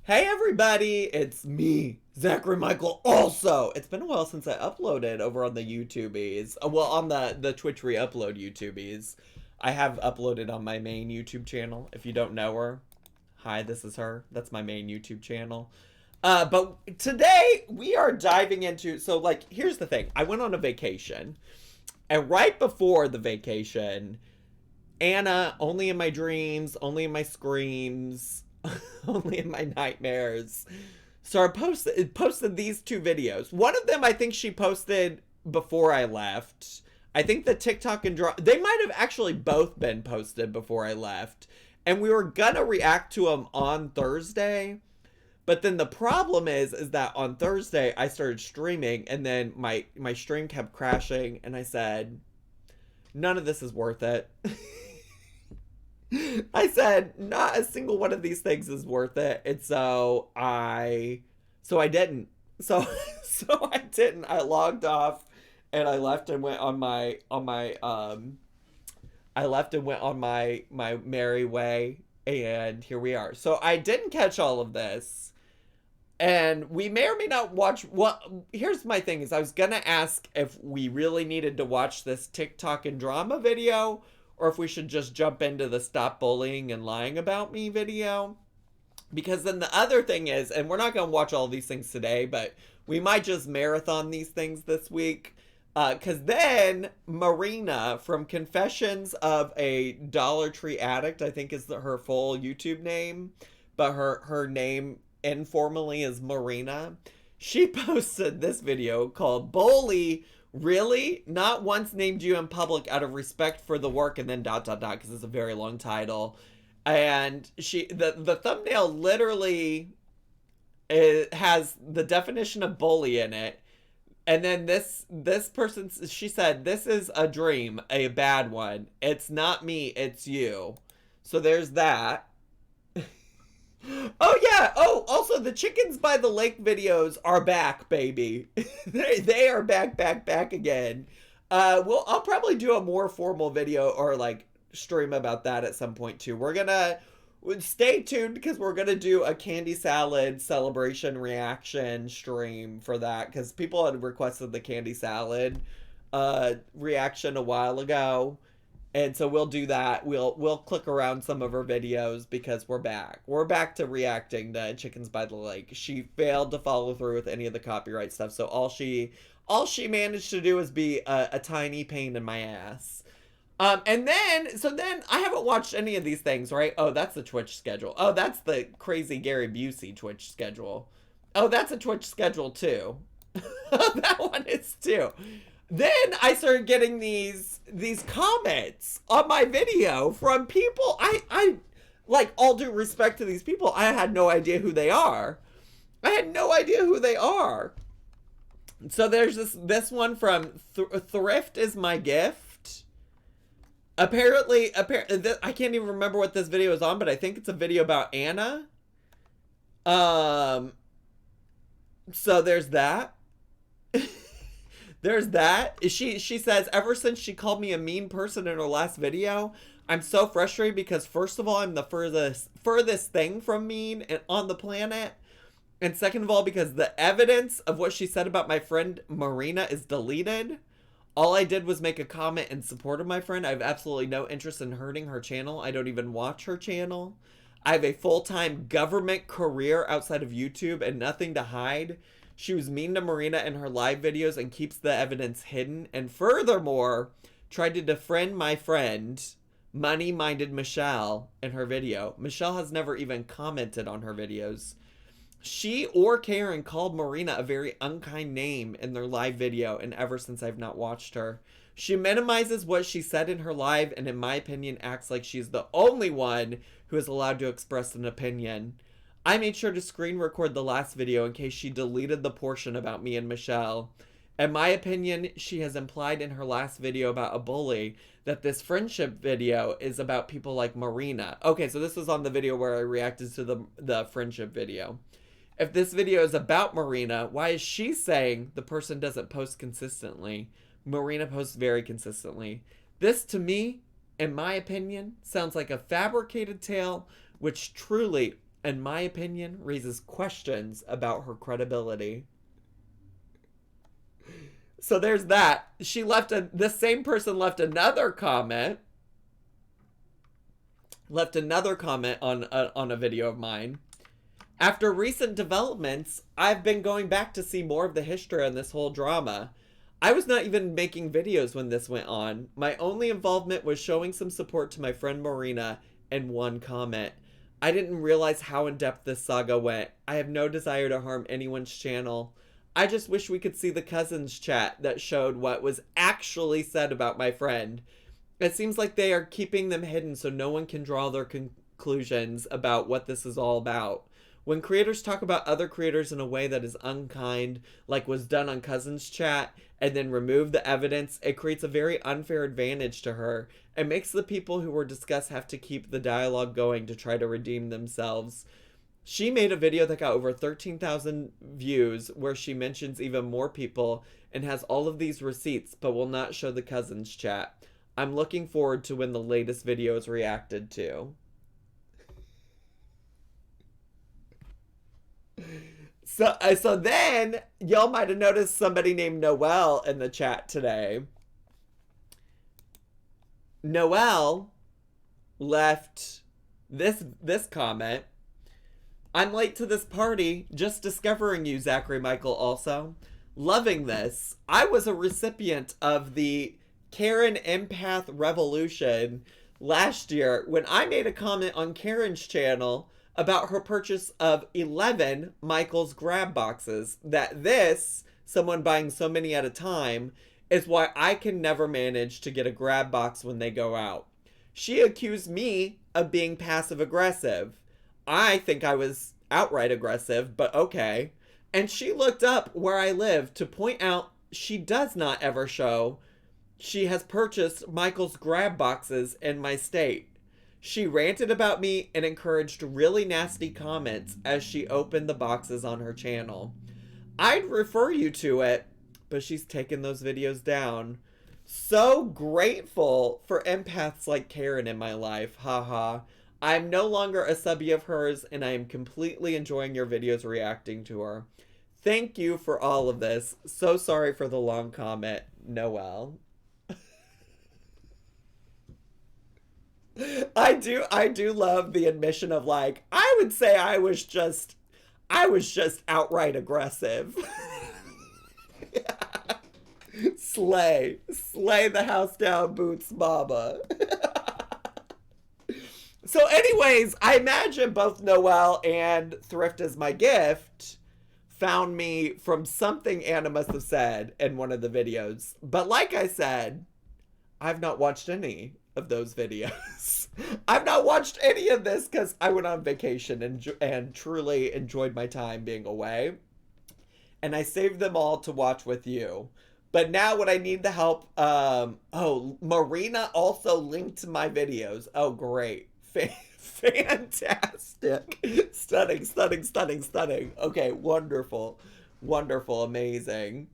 Hey everybody, it's me, Zachary Michael. Also, it's been a while since I uploaded over on the YouTubies. Well, on the Twitch re-upload YouTubies. I have uploaded on my main YouTube channel. If you don't know her, hi, this is her. That's my main YouTube channel. But today we are diving into, so like, here's the thing. I went on a vacation, and right before the vacation, Anna, only in my dreams, only in my screams, only in my nightmares, posted these two videos. One of them I think she posted before I left. I think the TikTok and they might have actually both been posted before I left. And we were gonna react to them on Thursday. But then the problem is that on Thursday I started streaming and then my stream kept crashing and I said, none of this is worth it. I said not a single one of these things is worth it, and so I didn't. So I didn't. I logged off, and I left and went on my merry way, and here we are. So I didn't catch all of this, and we may or may not watch. Well, here's my thing: is I was gonna ask if we really needed to watch this TikTok and drama video, or if we should just jump into the stop bullying and lying about me video. Because then the other thing is, and we're not going to watch all these things today, but we might just marathon these things this week. Because then Marina from Confessions of a Dollar Tree Addict, I think is her full YouTube name, but her name informally is Marina. She posted this video called Bully Really? Not once named you in public out of respect for the work, and then ... because it's a very long title. And the thumbnail literally has the definition of bully in it. And then this person, she said, this is a dream, a bad one. It's not me, it's you. So there's that. Oh yeah. Oh, also the chickens by the lake videos are back, baby. they are back again. I'll probably do a more formal video or like stream about that at some point too. We're gonna stay tuned because we're gonna do a candy salad celebration reaction stream for that because people had requested the candy salad reaction a while ago. And so we'll do that. We'll click around some of her videos because we're back. We're back to reacting to Chickens by the Lake. She failed to follow through with any of the copyright stuff, so all she managed to do is be a tiny pain in my ass. And then I haven't watched any of these things, right? Oh, that's the Twitch schedule. Oh, that's the crazy Gary Busey Twitch schedule. Oh, that's a Twitch schedule too. That one is too. Then I started getting these comments on my video from people. I like, all due respect to these people, I had no idea who they are. I had no idea who they are. So there's this one from Thrift is my gift. Apparently, I can't even remember what this video is on, but I think it's a video about Anna. So there's that. There's that. She says, ever since she called me a mean person in her last video, I'm so frustrated because first of all, I'm the furthest thing from mean on the planet. And second of all, because the evidence of what she said about my friend Marina is deleted. All I did was make a comment in support of my friend. I have absolutely no interest in hurting her channel. I don't even watch her channel. I have a full-time government career outside of YouTube and nothing to hide. She was mean to Marina in her live videos and keeps the evidence hidden. And furthermore, tried to defriend my friend, money-minded Michelle, in her video. Michelle has never even commented on her videos. She or Karen called Marina a very unkind name in their live video, and ever since I've not watched her. She minimizes what she said in her live, and in my opinion, acts like she's the only one who is allowed to express an opinion. I made sure to screen record the last video in case she deleted the portion about me and Michelle. In my opinion, she has implied in her last video about a bully that this friendship video is about people like Marina. Okay, so this was on the video where I reacted to the friendship video. If this video is about Marina, why is she saying the person doesn't post consistently? Marina posts very consistently. This, to me, in my opinion, sounds like a fabricated tale, which truly in my opinion, raises questions about her credibility. So there's that. She left this same person left another comment. Left another comment on a video of mine. After recent developments, I've been going back to see more of the history on this whole drama. I was not even making videos when this went on. My only involvement was showing some support to my friend Marina and one comment. I didn't realize how in-depth this saga went. I have no desire to harm anyone's channel. I just wish we could see the cousins chat that showed what was actually said about my friend. It seems like they are keeping them hidden so no one can draw their conclusions about what this is all about. When creators talk about other creators in a way that is unkind, like was done on cousins chat, and then remove the evidence, it creates a very unfair advantage to her. It makes the people who were discussed have to keep the dialogue going to try to redeem themselves. She made a video that got over 13,000 views where she mentions even more people and has all of these receipts but will not show the cousins chat. I'm looking forward to when the latest video is reacted to. So then y'all might have noticed somebody named Noelle in the chat today. Noelle left this comment. I'm late to this party, just discovering you, Zachary Michael, also. Loving this. I was a recipient of the Karen Empath Revolution last year when I made a comment on Karen's channel about her purchase of 11 Michael's grab boxes. That this, someone buying so many at a time, is why I can never manage to get a grab box when they go out. She accused me of being passive aggressive. I think I was outright aggressive, but okay. And she looked up where I live to point out she does not ever show she has purchased Michael's grab boxes in my state. She ranted about me and encouraged really nasty comments as she opened the boxes on her channel. I'd refer you to it, but she's taken those videos down. So grateful for empaths like Karen in my life, haha. I'm no longer a subby of hers, and I am completely enjoying your videos reacting to her. Thank you for all of this. So sorry for the long comment, Noelle. I do love the admission of, like, I would say I was just outright aggressive. Slay the house down, Boots Mama. So anyways, I imagine both Noelle and Thrift Is My Gift found me from something Anna must have said in one of the videos. But like I said, I've not watched any of those videos. I've not watched any of this because I went on vacation and truly enjoyed my time being away. And I saved them all to watch with you. But now when I need the help, Marina also linked my videos. Oh, great. Fantastic. Stunning. Okay, wonderful. Amazing.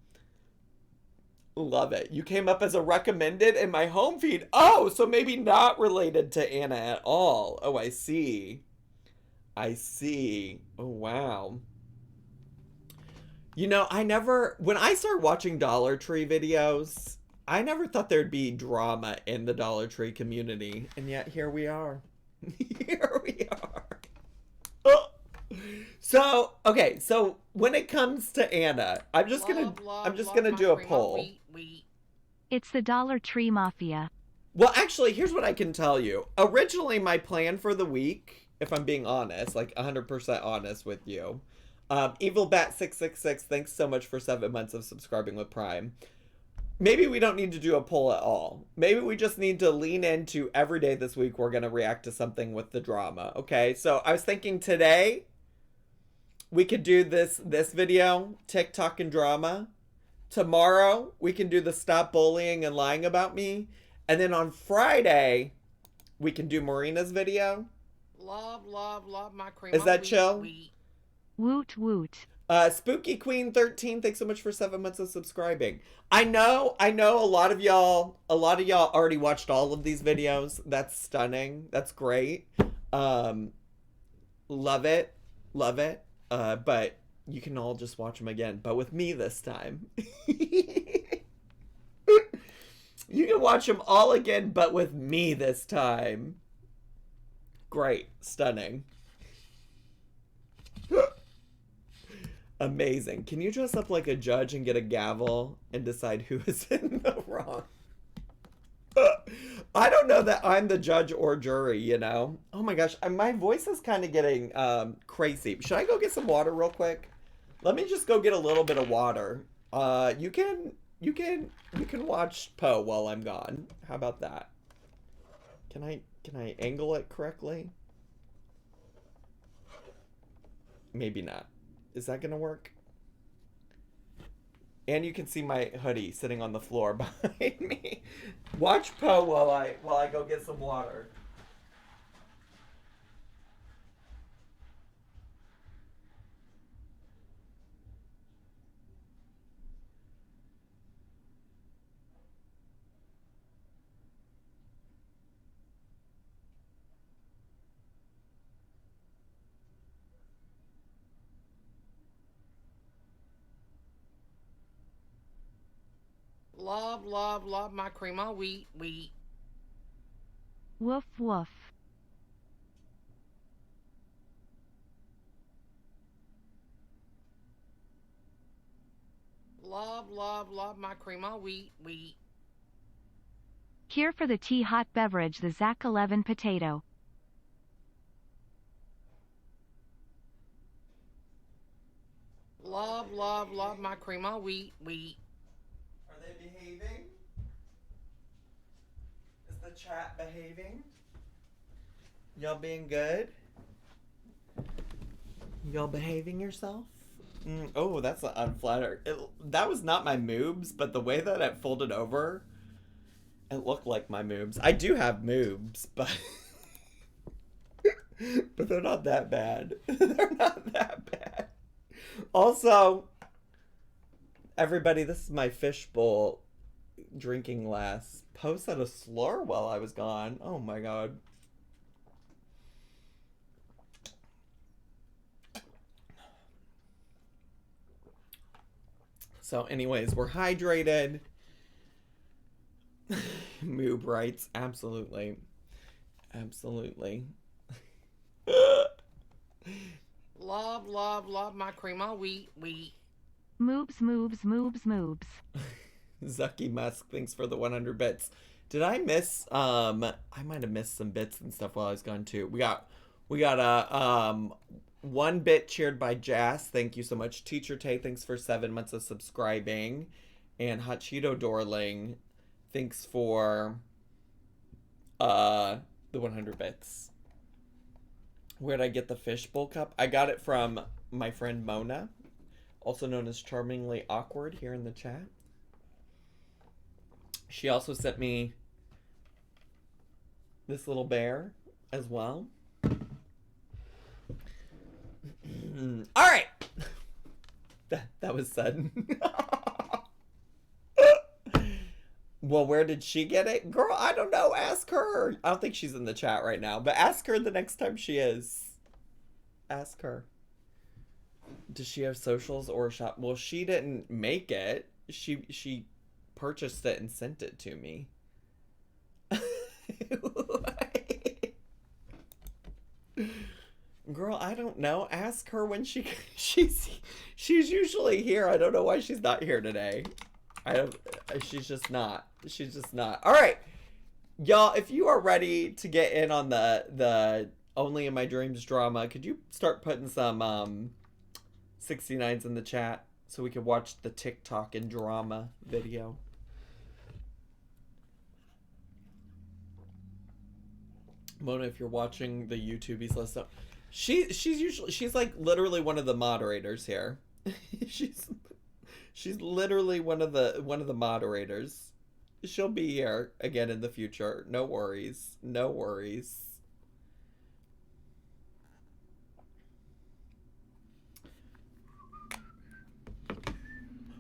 Love it. You came up as a recommended in my home feed. Oh, so maybe not related to Anna at all. Oh, I see. Oh, wow. You know, when I started watching Dollar Tree videos, I never thought there'd be drama in the Dollar Tree community. And yet here we are. Oh. So when it comes to Anna, I'm just gonna do a poll. It's the Dollar Tree Mafia. Well, actually, here's what I can tell you. Originally, my plan for the week, if I'm being honest, like 100% honest with you, EvilBat666, thanks so much for 7 months of subscribing with Prime. Maybe we don't need to do a poll at all. Maybe we just need to lean into every day this week we're going to react to something with the drama, okay? So I was thinking today we could do this video, TikTok and drama. Tomorrow we can do the stop bullying and lying about me. And then on Friday we can do Marina's video. Love my cream. Is that chill? Woot. Spooky Queen 13, thanks so much for 7 months of subscribing. I know a lot of y'all already watched all of these videos. That's stunning. That's great. Love it. Love it. But you can all just watch them again, but with me this time. You can watch them all again, but with me this time. Great. Stunning. Amazing. Can you dress up like a judge and get a gavel and decide who is in the wrong? I don't know that I'm the judge or jury, you know? Oh my gosh, my voice is kind of getting crazy. Should I go get some water real quick? Let me just go get a little bit of water. You can watch Poe while I'm gone. How about that? Can I angle it correctly? Maybe not. Is that gonna work? And you can see my hoodie sitting on the floor behind me. Watch Poe while I go get some water. Love, love, love my cream of wheat, wheat. Woof woof. Love, love, love my cream of wheat, wheat. Here for the tea hot beverage, the Zach 11 potato. Love, love, love my cream of wheat, wheat. Are they behaving? Is the chat behaving? Y'all being good? Y'all behaving yourself? Oh, that's unflattering. That was not my moobs, but the way that it folded over, it looked like my moobs. I do have moobs, but but they're not that bad. They're not that bad. Also, everybody, this is my fishbowl drinking glass. Poe said a slur while I was gone. Oh my god. So anyways, we're hydrated. Moob writes, absolutely. Absolutely. Love, love, love my cream of wheat, wheat. Moobs, moobs, moobs, moobs. Zucky Musk, thanks for the 100 bits. Did I miss, I might have missed some bits and stuff while I was gone too. We got a, 1 bit cheered by Jas. Thank you so much. Teacher Tay, thanks for 7 months of subscribing. And Hot Cheeto Dorling, thanks for, the 100 bits. Where'd I get the fishbowl cup? I got it from my friend Mona, also known as Charmingly Awkward here in the chat. She also sent me this little bear as well. All right. That was sudden. Well, where did she get it? Girl, I don't know. Ask her. I don't think she's in the chat right now, but ask her the next time she is. Ask her. Does she have socials or shop? Well, she didn't make it. She purchased it and sent it to me. Girl, I don't know. Ask her when she's usually here. I don't know why she's not here today. She's just not. She's just not. All right. Y'all, if you are ready to get in on the Only in My Dreams drama, could you start putting some 69s in the chat so we can watch the TikTok and drama video? Mona, if you're watching the YouTubies, let's know. She's like literally one of the moderators here. She's literally one of the moderators. She'll be here again in the future. No worries. No worries.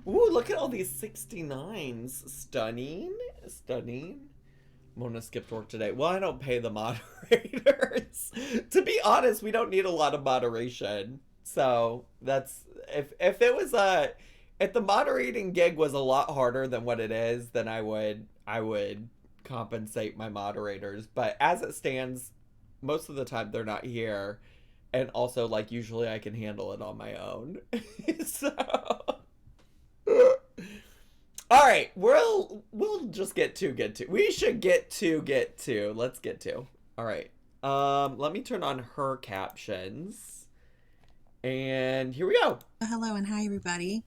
Ooh, look at all these 69s. Stunning. Stunning. Mona skipped work today. Well, I don't pay the moderators. To be honest, we don't need a lot of moderation. So that's if it was if the moderating gig was a lot harder than what it is, then I would compensate my moderators. But as it stands, most of the time they're not here, and also like usually I can handle it on my own. So all right, we'll just get to. We should get to. Let's get to. All right. Let me turn on her captions. And here we go. Hello and hi everybody.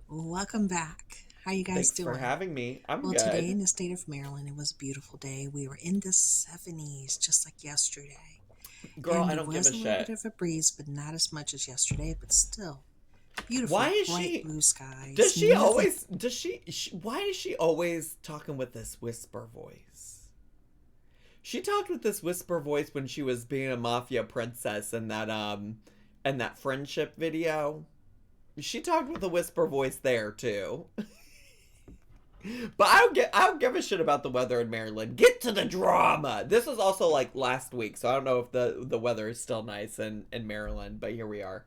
Welcome back. How you guys doing? Thanks for having me. I'm well, good. Today in the state of Maryland, it was a beautiful day. We were in the 70s, just like yesterday. Girl, and I don't give a shit. There was a little bit of a breeze, but not as much as yesterday, but still beautiful. Why is bright blue skies. Does she always? Why is she always talking with this whisper voice? She talked with this whisper voice when she was being a mafia princess in that friendship video. She talked with a whisper voice there too. But I don't give a shit about the weather in Maryland. Get to the drama. This was also like last week, so I don't know if the weather is still nice in Maryland, but here we are.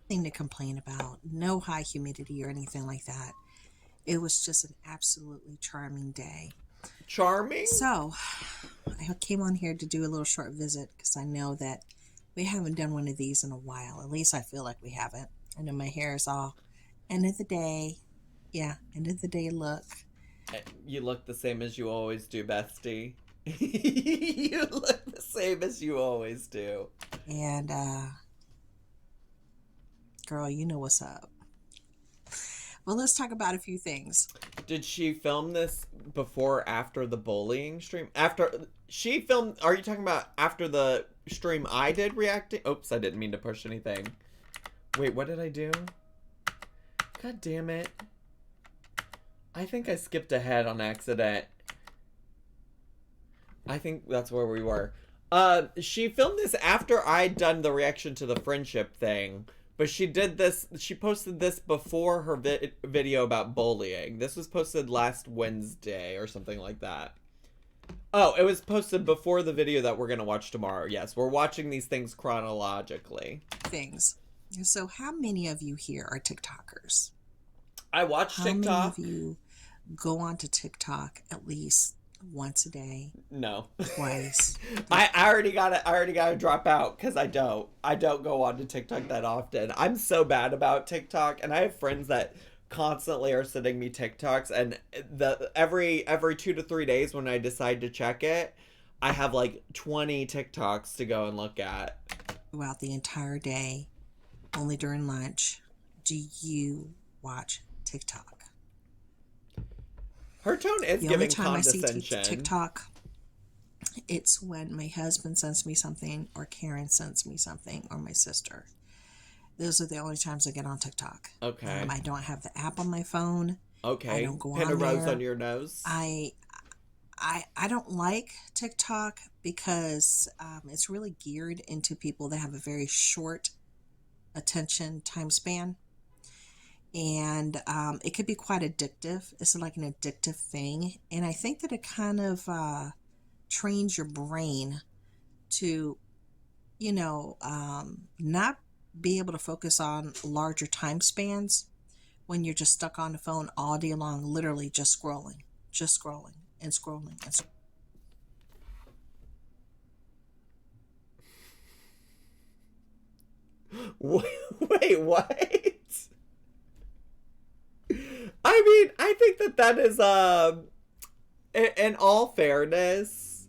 Thing to complain about. No high humidity or anything like that. It was just an absolutely charming day. Charming? So, I came on here to do a little short visit because I know that we haven't done one of these in a while. At least I feel like we haven't. I know my hair is all end of the day. Yeah, end of the day look. You look the same as you always do, bestie. You look the same as you always do. And, girl, you know what's up. Well, let's talk about a few things. Did she film this before or after the bullying stream? After she filmed, are you talking about after the stream I did reacting? Oops, I didn't mean to push anything. Wait, what did I do? God damn it. I think I skipped ahead on accident. I think that's where we were. She filmed this after I'd done the reaction to the friendship thing. But she posted this before her video about bullying. This was posted last Wednesday or something like that. Oh, it was posted before the video that we're going to watch tomorrow. Yes, we're watching these things chronologically. So how many of you here are TikTokers? I watch TikTok. How many of you go on to TikTok at least once a day? No. Twice. I already gotta drop out because I don't go on to TikTok that often. I'm so bad about TikTok, and I have friends that constantly are sending me TikToks, and every 2 to 3 days when I decide to check it, I have like 20 TikToks to go and look at. Throughout the entire day, only during lunch, do you watch TikTok? Her tone is giving condescension. The only time I see TikTok, it's when my husband sends me something, or Karen sends me something, or my sister. Those are the only times I get on TikTok. Okay. I don't have the app on my phone. Okay. I don't go Pin on a rose there. on your nose. I don't like TikTok because it's really geared into people that have a very short attention time span. And it could be quite addictive. It's like an addictive thing. And I think that it kind of trains your brain to, not be able to focus on larger time spans when you're just stuck on the phone all day long, literally just scrolling and scrolling and scrolling. Wait, what? I mean, I think that is in all fairness,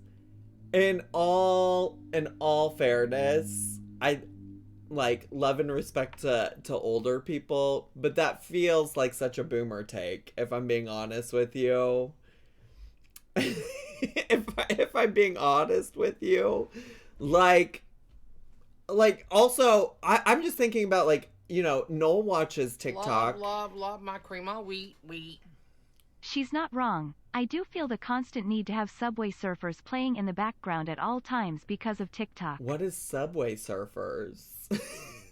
I like love and respect to older people, but that feels like such a boomer take, if I'm being honest with you. if I'm being honest with you, like also I'm just thinking about like, Noel watches TikTok. Love my cream all wheat. She's not wrong. I do feel the constant need to have Subway Surfers playing in the background at all times because of TikTok. What is Subway Surfers?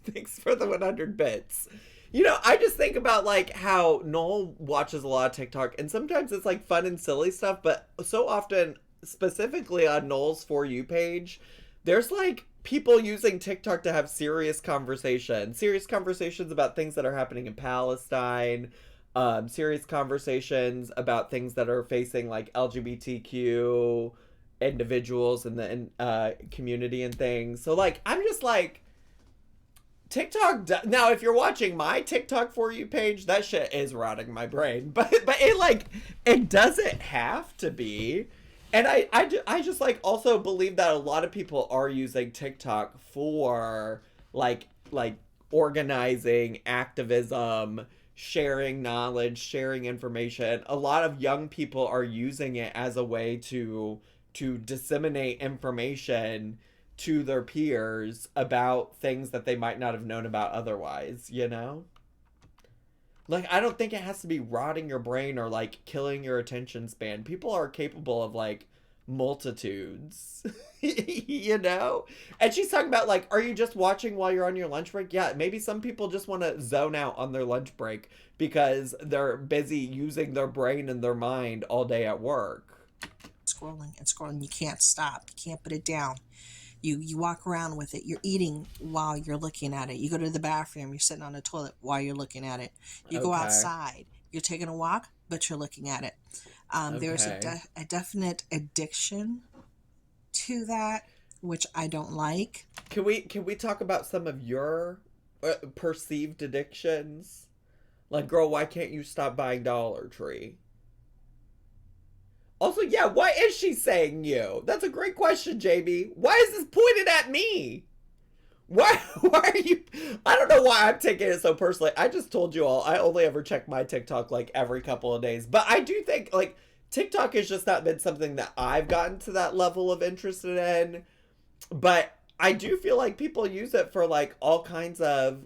Thanks for the 100 bits. I just think about like how Noel watches a lot of TikTok, and sometimes it's like fun and silly stuff, but so often specifically on Noel's For You page, there's like people using TikTok to have serious conversations about things that are happening in Palestine, serious conversations about things that are facing like LGBTQ individuals in the community and things. So like, I'm just like, TikTok. Now, if you're watching my TikTok For You page, that shit is rotting my brain. But it like, it doesn't have to be. And I just like also believe that a lot of people are using TikTok for like organizing, activism, sharing knowledge, sharing information. A lot of young people are using it as a way to disseminate information to their peers about things that they might not have known about otherwise, you know? Like, I don't think it has to be rotting your brain or like killing your attention span. People are capable of like multitudes, you know? And she's talking about like, are you just watching while you're on your lunch break? Yeah, maybe some people just want to zone out on their lunch break because they're busy using their brain and their mind all day at work. Scrolling and scrolling. You can't stop. You can't put it down. You walk around with it. You're eating while you're looking at it. You go to the bathroom. You're sitting on the toilet while you're looking at it. You go outside. You're taking a walk, but you're looking at it. There's a definite addiction to that, which I don't like. Can we talk about some of your perceived addictions? Like, girl, why can't you stop buying Dollar Tree? Also, yeah, why is she saying you? That's a great question, JB. Why is this pointed at me? Why are you... I don't know why I'm taking it so personally. I just told you all, I only ever check my TikTok like every couple of days. But I do think like TikTok has just not been something that I've gotten to that level of interested in. But I do feel like people use it for like all kinds of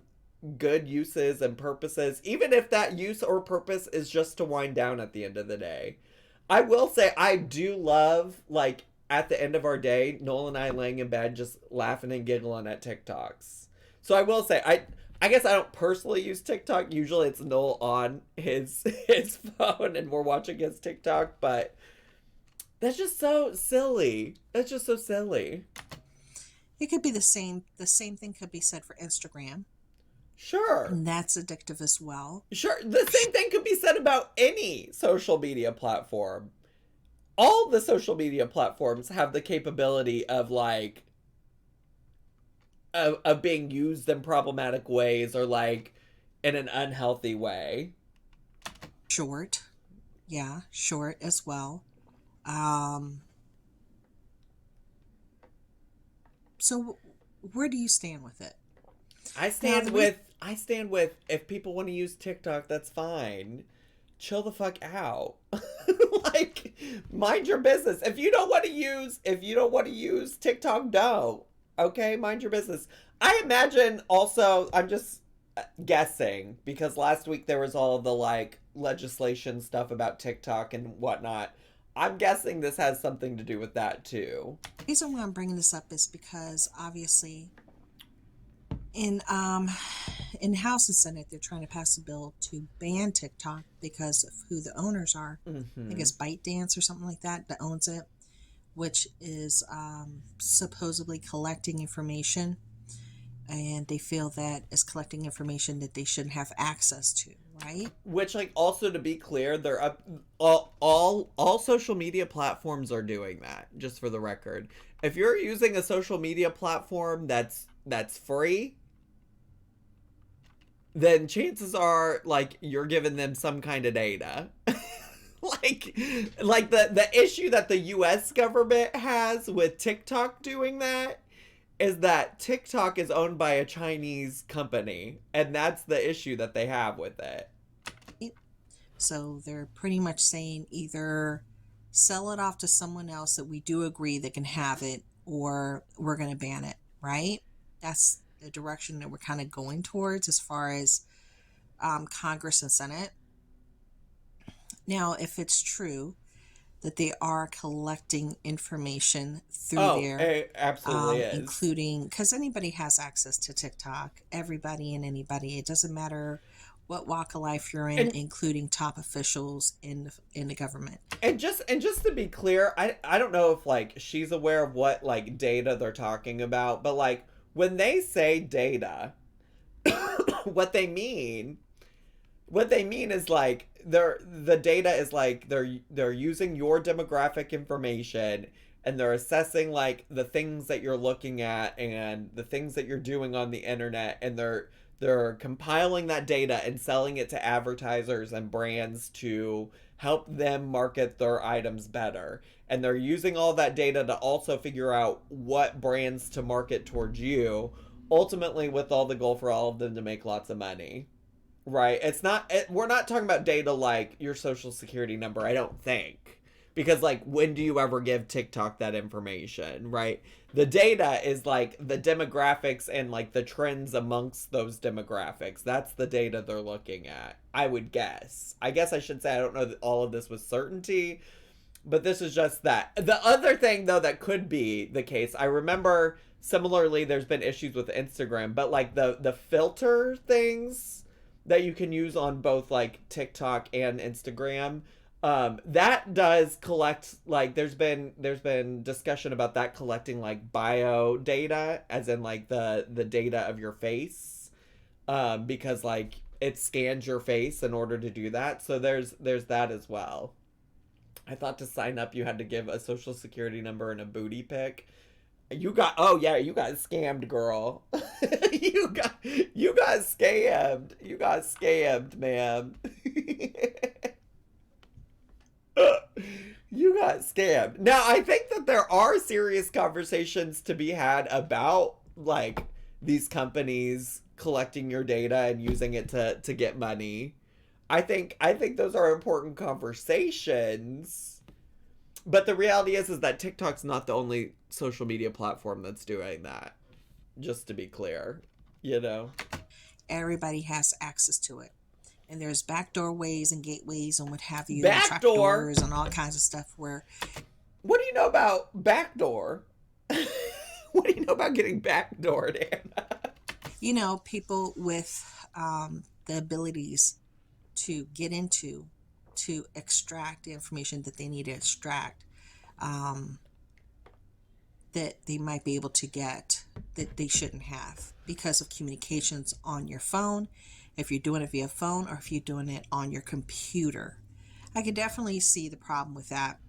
good uses and purposes. Even if that use or purpose is just to wind down at the end of the day. I will say I do love, like, at the end of our day, Noel and I laying in bed just laughing and giggling at TikToks. So I will say, I guess I don't personally use TikTok. Usually it's Noel on his phone and we're watching his TikTok, but that's just so silly. That's just so silly. It could be the same thing could be said for Instagram. Sure. And that's addictive as well. Sure. The same thing could be said about any social media platform. All the social media platforms have the capability of like of being used in problematic ways or like in an unhealthy way. Short. Yeah, short as well. So where do you stand with it? I stand with if people want to use TikTok, that's fine. Chill the fuck out. Like, mind your business. If you don't want to use TikTok, don't. Okay, mind your business. I imagine also, I'm just guessing because last week there was all the like legislation stuff about TikTok and whatnot. I'm guessing this has something to do with that too. The reason why I'm bringing this up is because obviously in House and Senate, they're trying to pass a bill to ban TikTok because of who the owners are. Mm-hmm. I think it's ByteDance or something like that owns it, which is supposedly collecting information, and they feel that is collecting information that they shouldn't have access to, right? Which, like, also to be clear, they're up. All social media platforms are doing that. Just for the record, if you're using a social media platform that's free, then chances are, like, you're giving them some kind of data. like the issue that the US government has with TikTok doing that is that TikTok is owned by a Chinese company, and that's the issue that they have with it. So they're pretty much saying either sell it off to someone else that we do agree that can have it, or we're going to ban it, right? That's the direction that we're kind of going towards as far as Congress and Senate. Now, if it's true that they are collecting information through Oh, there, it absolutely is. including, because anybody has access to TikTok, everybody and anybody. It doesn't matter what walk of life you're in, And including top officials in the government. and just to be clear, I don't know if like she's aware of what like data they're talking about, but like when they say data, what they mean is like the data is like they're using your demographic information, and they're assessing like the things that you're looking at and the things that you're doing on the internet, and they're compiling that data and selling it to advertisers and brands to help them market their items better. And they're using all that data to also figure out what brands to market towards you, ultimately with all the goal for all of them to make lots of money. Right? We're not talking about data like your social security number, I don't think. Because like when do you ever give TikTok that information, right? The data is like the demographics and like the trends amongst those demographics. That's the data they're looking at, I would guess. I guess I should say I don't know that all of this with certainty, but this is just that. The other thing though that could be the case, I remember similarly there's been issues with Instagram, but like the filter things that you can use on both like TikTok and Instagram, that does collect, like there's been discussion about that collecting like bio data, as in like the data of your face, because like it scans your face in order to do that. So there's that as well. I thought to sign up you had to give a social security number and a booty pic. You got scammed, girl. you got scammed. You got scammed, ma'am. You got scammed. Now, I think that there are serious conversations to be had about like these companies collecting your data and using it to get money. I think those are important conversations. But the reality is that TikTok's not the only social media platform that's doing that. Just to be clear, you know. Everybody has access to it. And there's backdoor ways and gateways and what have you. Backdoor? And trapdoors and all kinds of stuff where... What do you know about backdoor? What do you know about getting backdoored, Anna? You know, people with the abilities to get into, to extract the information that they need to extract, that they might be able to get that they shouldn't have because of communications on your phone, if you're doing it via phone or if you're doing it on your computer. I can definitely see the problem with that,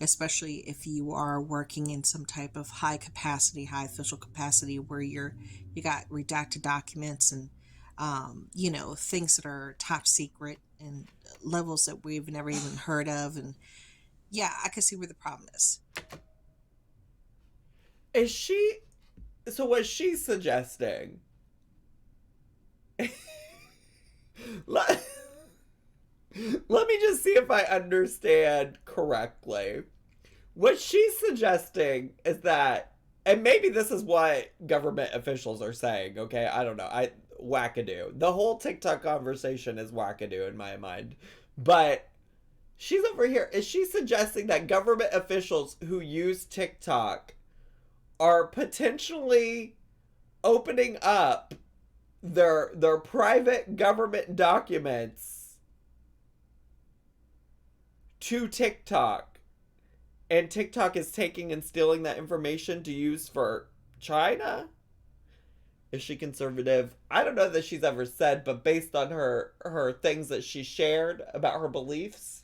especially if you are working in some type of high capacity, high official capacity where you got redacted documents and you know, things that are top secret and levels that we've never even heard of. And yeah, I can see where the problem is. So what she's suggesting, let me just see if I understand correctly. What she's suggesting is that, and maybe this is what government officials are saying, okay? I don't know. Wackadoo. The whole TikTok conversation is wackadoo in my mind. But she's over here. Is she suggesting that government officials who use TikTok are potentially opening up their private government documents to TikTok, and TikTok is taking and stealing that information to use for China? Is she conservative? I don't know that she's ever said, but based on her things that she shared about her beliefs,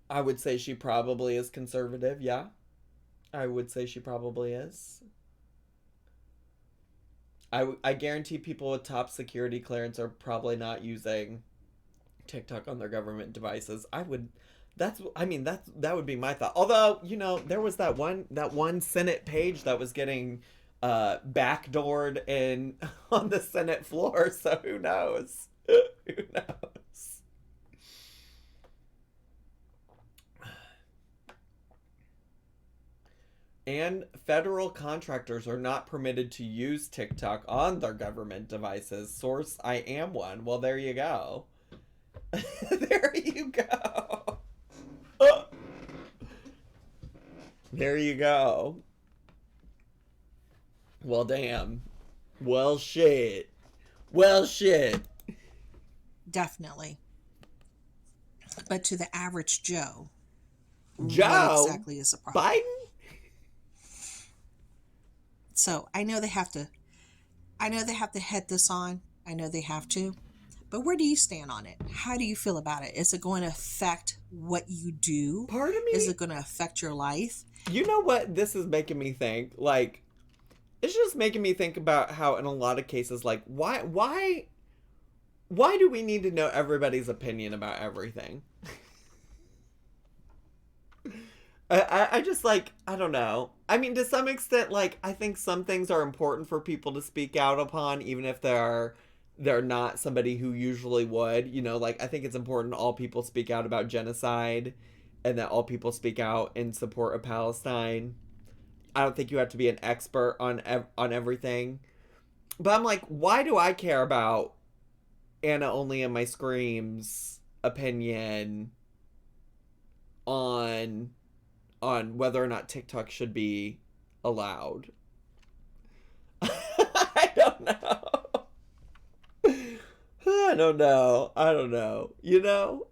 I would say she probably is conservative, yeah. I would say she probably is. I guarantee people with top security clearance are probably not using TikTok on their government devices. That would be my thought. Although, you know, there was that one Senate page that was getting backdoored in on the Senate floor, so who knows? Who knows? And federal contractors are not permitted to use TikTok on their government devices. Source, I am one. Well, there you go. There you go. There you go. Well, damn. Well, shit. Well, shit. Definitely. But to the average Joe, what Joe? exactly is the problem? Biden? So I know they have to head this on. I know they have to. But where do you stand on it? How do you feel about it? Is it going to affect what you do? Part of me... Is it going to affect your life? You know what this is making me think? Like, it's just making me think about how in a lot of cases, like, why do we need to know everybody's opinion about everything? I just, like, I don't know. I mean, to some extent, like, I think some things are important for people to speak out upon, even if they're not somebody who usually would. You know, like, I think it's important all people speak out about genocide and that all people speak out in support of Palestine. I don't think you have to be an expert on everything. But I'm like, why do I care about Anna Only in My Screams opinion on whether or not TikTok should be allowed? I don't know. I don't know. You know?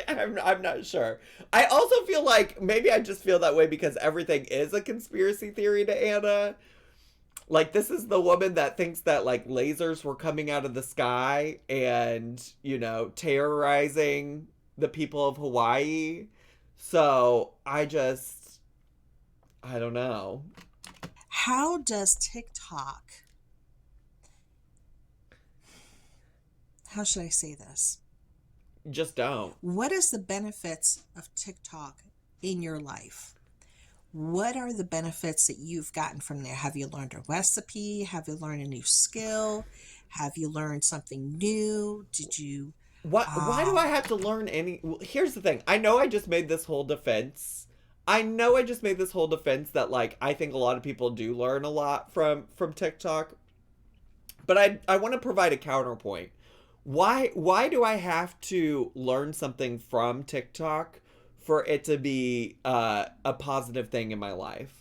I'm not sure. I also feel like maybe I just feel that way because everything is a conspiracy theory to Anna. Like, this is the woman that thinks that, like, lasers were coming out of the sky and, you know, terrorizing the people of Hawaii. So, I don't know. How does TikTok, how should I say this? Just don't. What is the benefits of TikTok in your life? What are the benefits that you've gotten from there? Have you learned a recipe? Have you learned a new skill? Have you learned something new? Did you... Why do I have to learn any... Well, here's the thing. I know I just made this whole defense. That, like, I think a lot of people do learn a lot from TikTok. But I want to provide a counterpoint. Why do I have to learn something from TikTok for it to be a positive thing in my life?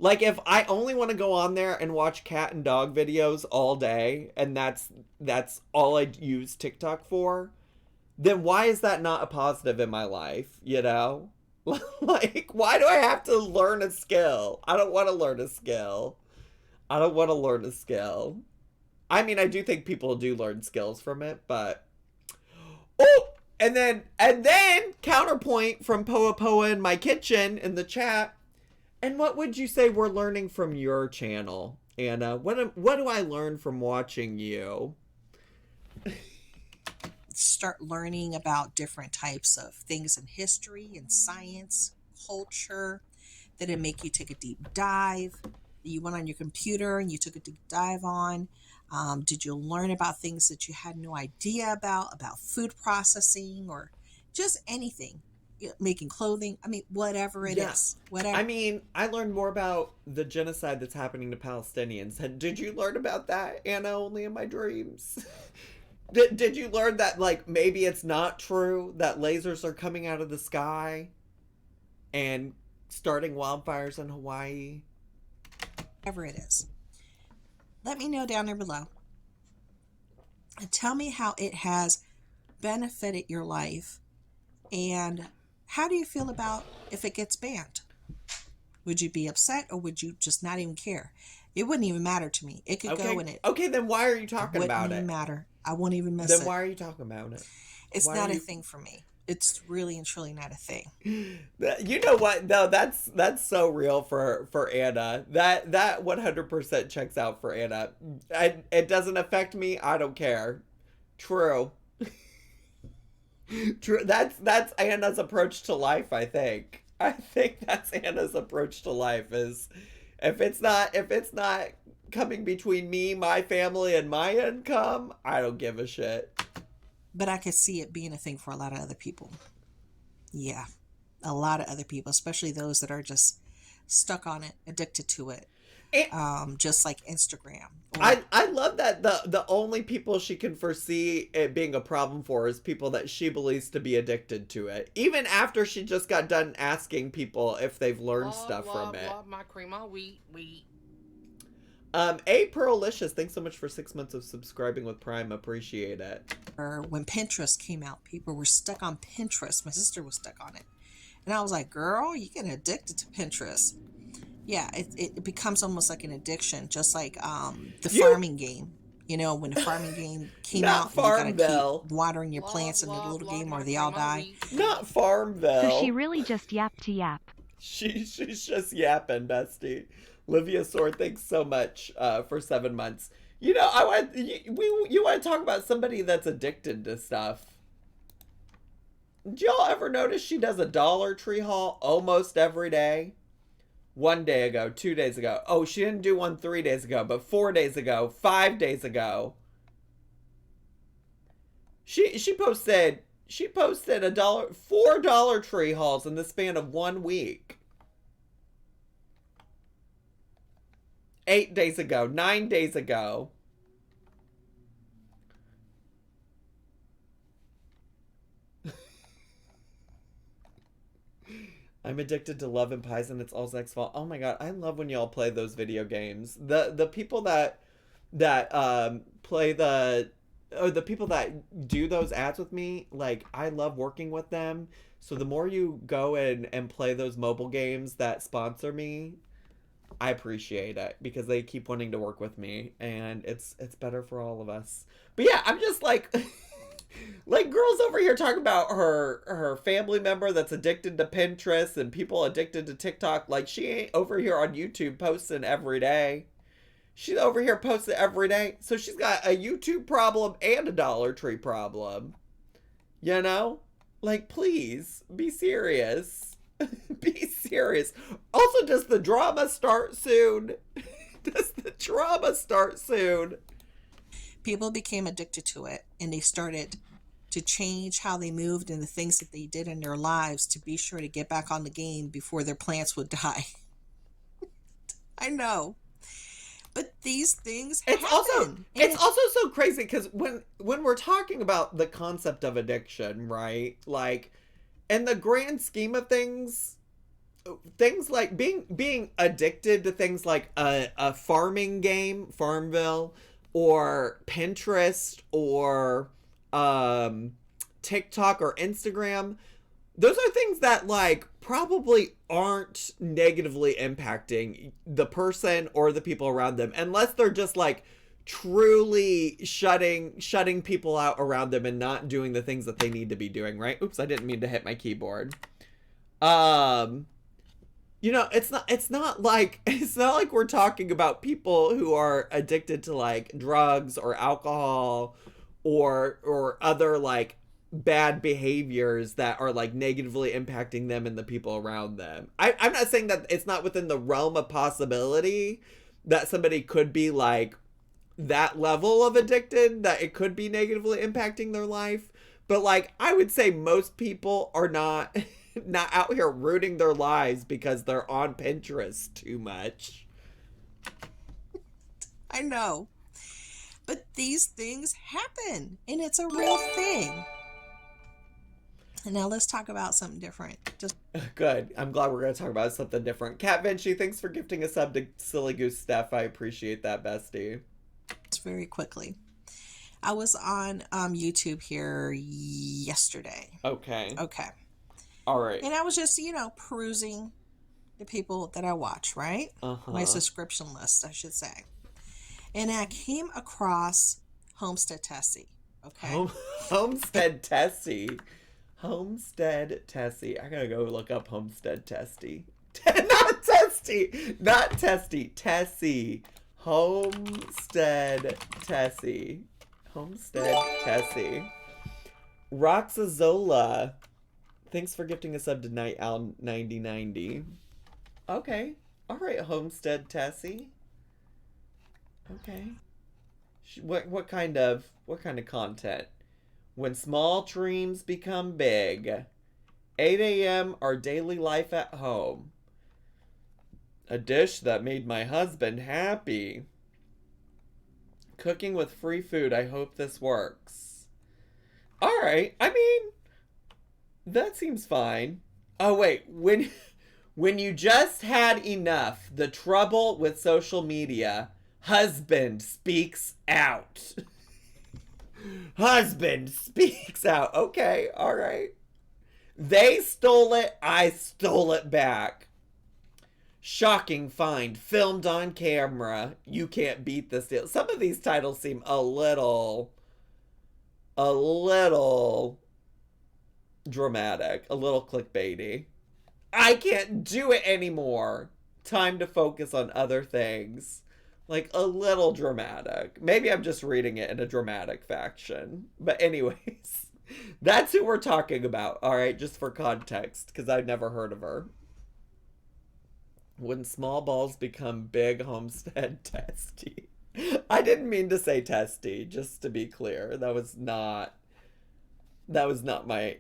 Like, if I only want to go on there and watch cat and dog videos all day, and that's all I use TikTok for, then why is that not a positive in my life, you know? Like, why do I have to learn a skill? I don't want to learn a skill. I mean, I do think people do learn skills from it, but... Oh! And then counterpoint from Poa in my kitchen in the chat. And what would you say we're learning from your channel, Anna? What do I learn from watching you? Start learning about different types of things in history and science, culture, that it make you take a deep dive. You went on your computer and you took a deep dive on. Did you learn about things that you had no idea about food processing or just anything? Making clothing, I mean, whatever it is. Whatever. I mean, I learned more about the genocide that's happening to Palestinians. Did you learn about that, Anna, only in my dreams? Did you learn that, like, maybe it's not true that lasers are coming out of the sky and starting wildfires in Hawaii? Whatever it is. Let me know down there below. And tell me how it has benefited your life. And how do you feel about if it gets banned? Would you be upset or would you just not even care? It wouldn't even matter to me. It could go in it. Okay, then why are you talking about it? Wouldn't even matter. I won't even miss it. Then why are you talking about it? It's not a thing for me. It's really and truly not a thing. You know what? No, that's so real for Anna. That 100% checks out for Anna. It doesn't affect me. I don't care. True. True. That's Anna's approach to life, I think. I think that's Anna's approach to life is if it's not coming between me, my family, and my income, I don't give a shit. But I could see it being a thing for a lot of other people. Yeah. A lot of other people, especially those that are just stuck on it, addicted to it. just like Instagram. Or, I love that the only people she can foresee it being a problem for is people that she believes to be addicted to it. Even after she just got done asking people if they've learned stuff from it. Love my cream of wheat. A Pearlicious, thanks so much for 6 months of subscribing with Prime. Appreciate it. or when Pinterest came out, people were stuck on Pinterest. My sister was stuck on it. And I was like, girl, you get addicted to Pinterest. Yeah, it becomes almost like an addiction, just like the farming game. You know, when the farming game came out, you gotta keep watering your plants in the little game or they all die. Not Farmville. So she really just yapped to yap. She's just yapping, bestie. Livia Sword, thanks so much for 7 months. You know, you want to talk about somebody that's addicted to stuff. Did y'all ever notice she does a Dollar Tree haul almost every day? 1 day ago, 2 days ago. Oh, she didn't do one 3 days ago, but 4 days ago, 5 days ago. She posted four Dollar Tree hauls in the span of 1 week. 8 days ago, 9 days ago. I'm addicted to Love and Pies and it's all Zach's fault. Oh my god, I love when y'all play those video games. The people that play the people that do those ads with me, like, I love working with them. So the more you go and play those mobile games that sponsor me, I appreciate it because they keep wanting to work with me and it's better for all of us. But yeah, I'm just like like girls over here talking about her family member that's addicted to Pinterest and people addicted to TikTok. Like, she ain't over here on YouTube posting every day. She's over here posting every day. So she's got a YouTube problem and a Dollar Tree problem. You know? Like, please, be serious. Be serious. Also, does the drama start soon? Does the drama start soon? People became addicted to it and they started to change how they moved and the things that they did in their lives to be sure to get back on the game before their plants would die. I know. But these things happen. It's also so crazy because when we're talking about the concept of addiction, right? Like, in the grand scheme of things like being addicted to things like a farming game, Farmville, or Pinterest, or TikTok or Instagram, those are things that, like, probably aren't negatively impacting the person or the people around them, unless they're just, like, truly shutting people out around them and not doing the things that they need to be doing, right? Oops, I didn't mean to hit my keyboard. You know, it's not like we're talking about people who are addicted to, like, drugs or alcohol or other, like, bad behaviors that are, like, negatively impacting them and the people around them. I'm not saying that it's not within the realm of possibility that somebody could be, like, that level of addicted, that it could be negatively impacting their life. But, like, I would say most people are not out here rooting their lives because they're on Pinterest too much. I know. But these things happen and it's a real thing. And now let's talk about something different. Just good. I'm glad we're going to talk about something different. Kat Vinci, thanks for gifting a sub to Silly Goose Steph. I appreciate that, bestie. Very quickly. I was on YouTube here yesterday. Okay. All right. And I was just, perusing the people that I watch, right? My subscription list, I should say. And I came across Homestead Tessie. Okay. Homestead Tessie. Homestead Tessie. I gotta go look up Homestead Tessie. Not Testy. Not Testy. Tessie. Homestead Tessie. Homestead Tessie. Roxazola. Thanks for gifting a sub to Night Owl 9090. Okay. Alright, Homestead Tessie. Okay. What kind of content? When small dreams become big. 8 a.m. our daily life at home. A dish that made my husband happy. Cooking with free food. I hope this works. All right. I mean, that seems fine. Oh, wait. When you just had enough, the trouble with social media, husband speaks out. Husband speaks out. Okay. All right. They stole it. I stole it back. Shocking find. Filmed on camera. You can't beat this deal. Some of these titles seem a little dramatic. A little clickbaity. I can't do it anymore. Time to focus on other things. Like, a little dramatic. Maybe I'm just reading it in a dramatic faction. But anyways, that's who we're talking about. All right, just for context, because I've never heard of her. When small balls become big, Homestead testy. I didn't mean to say testy, just to be clear. That was not my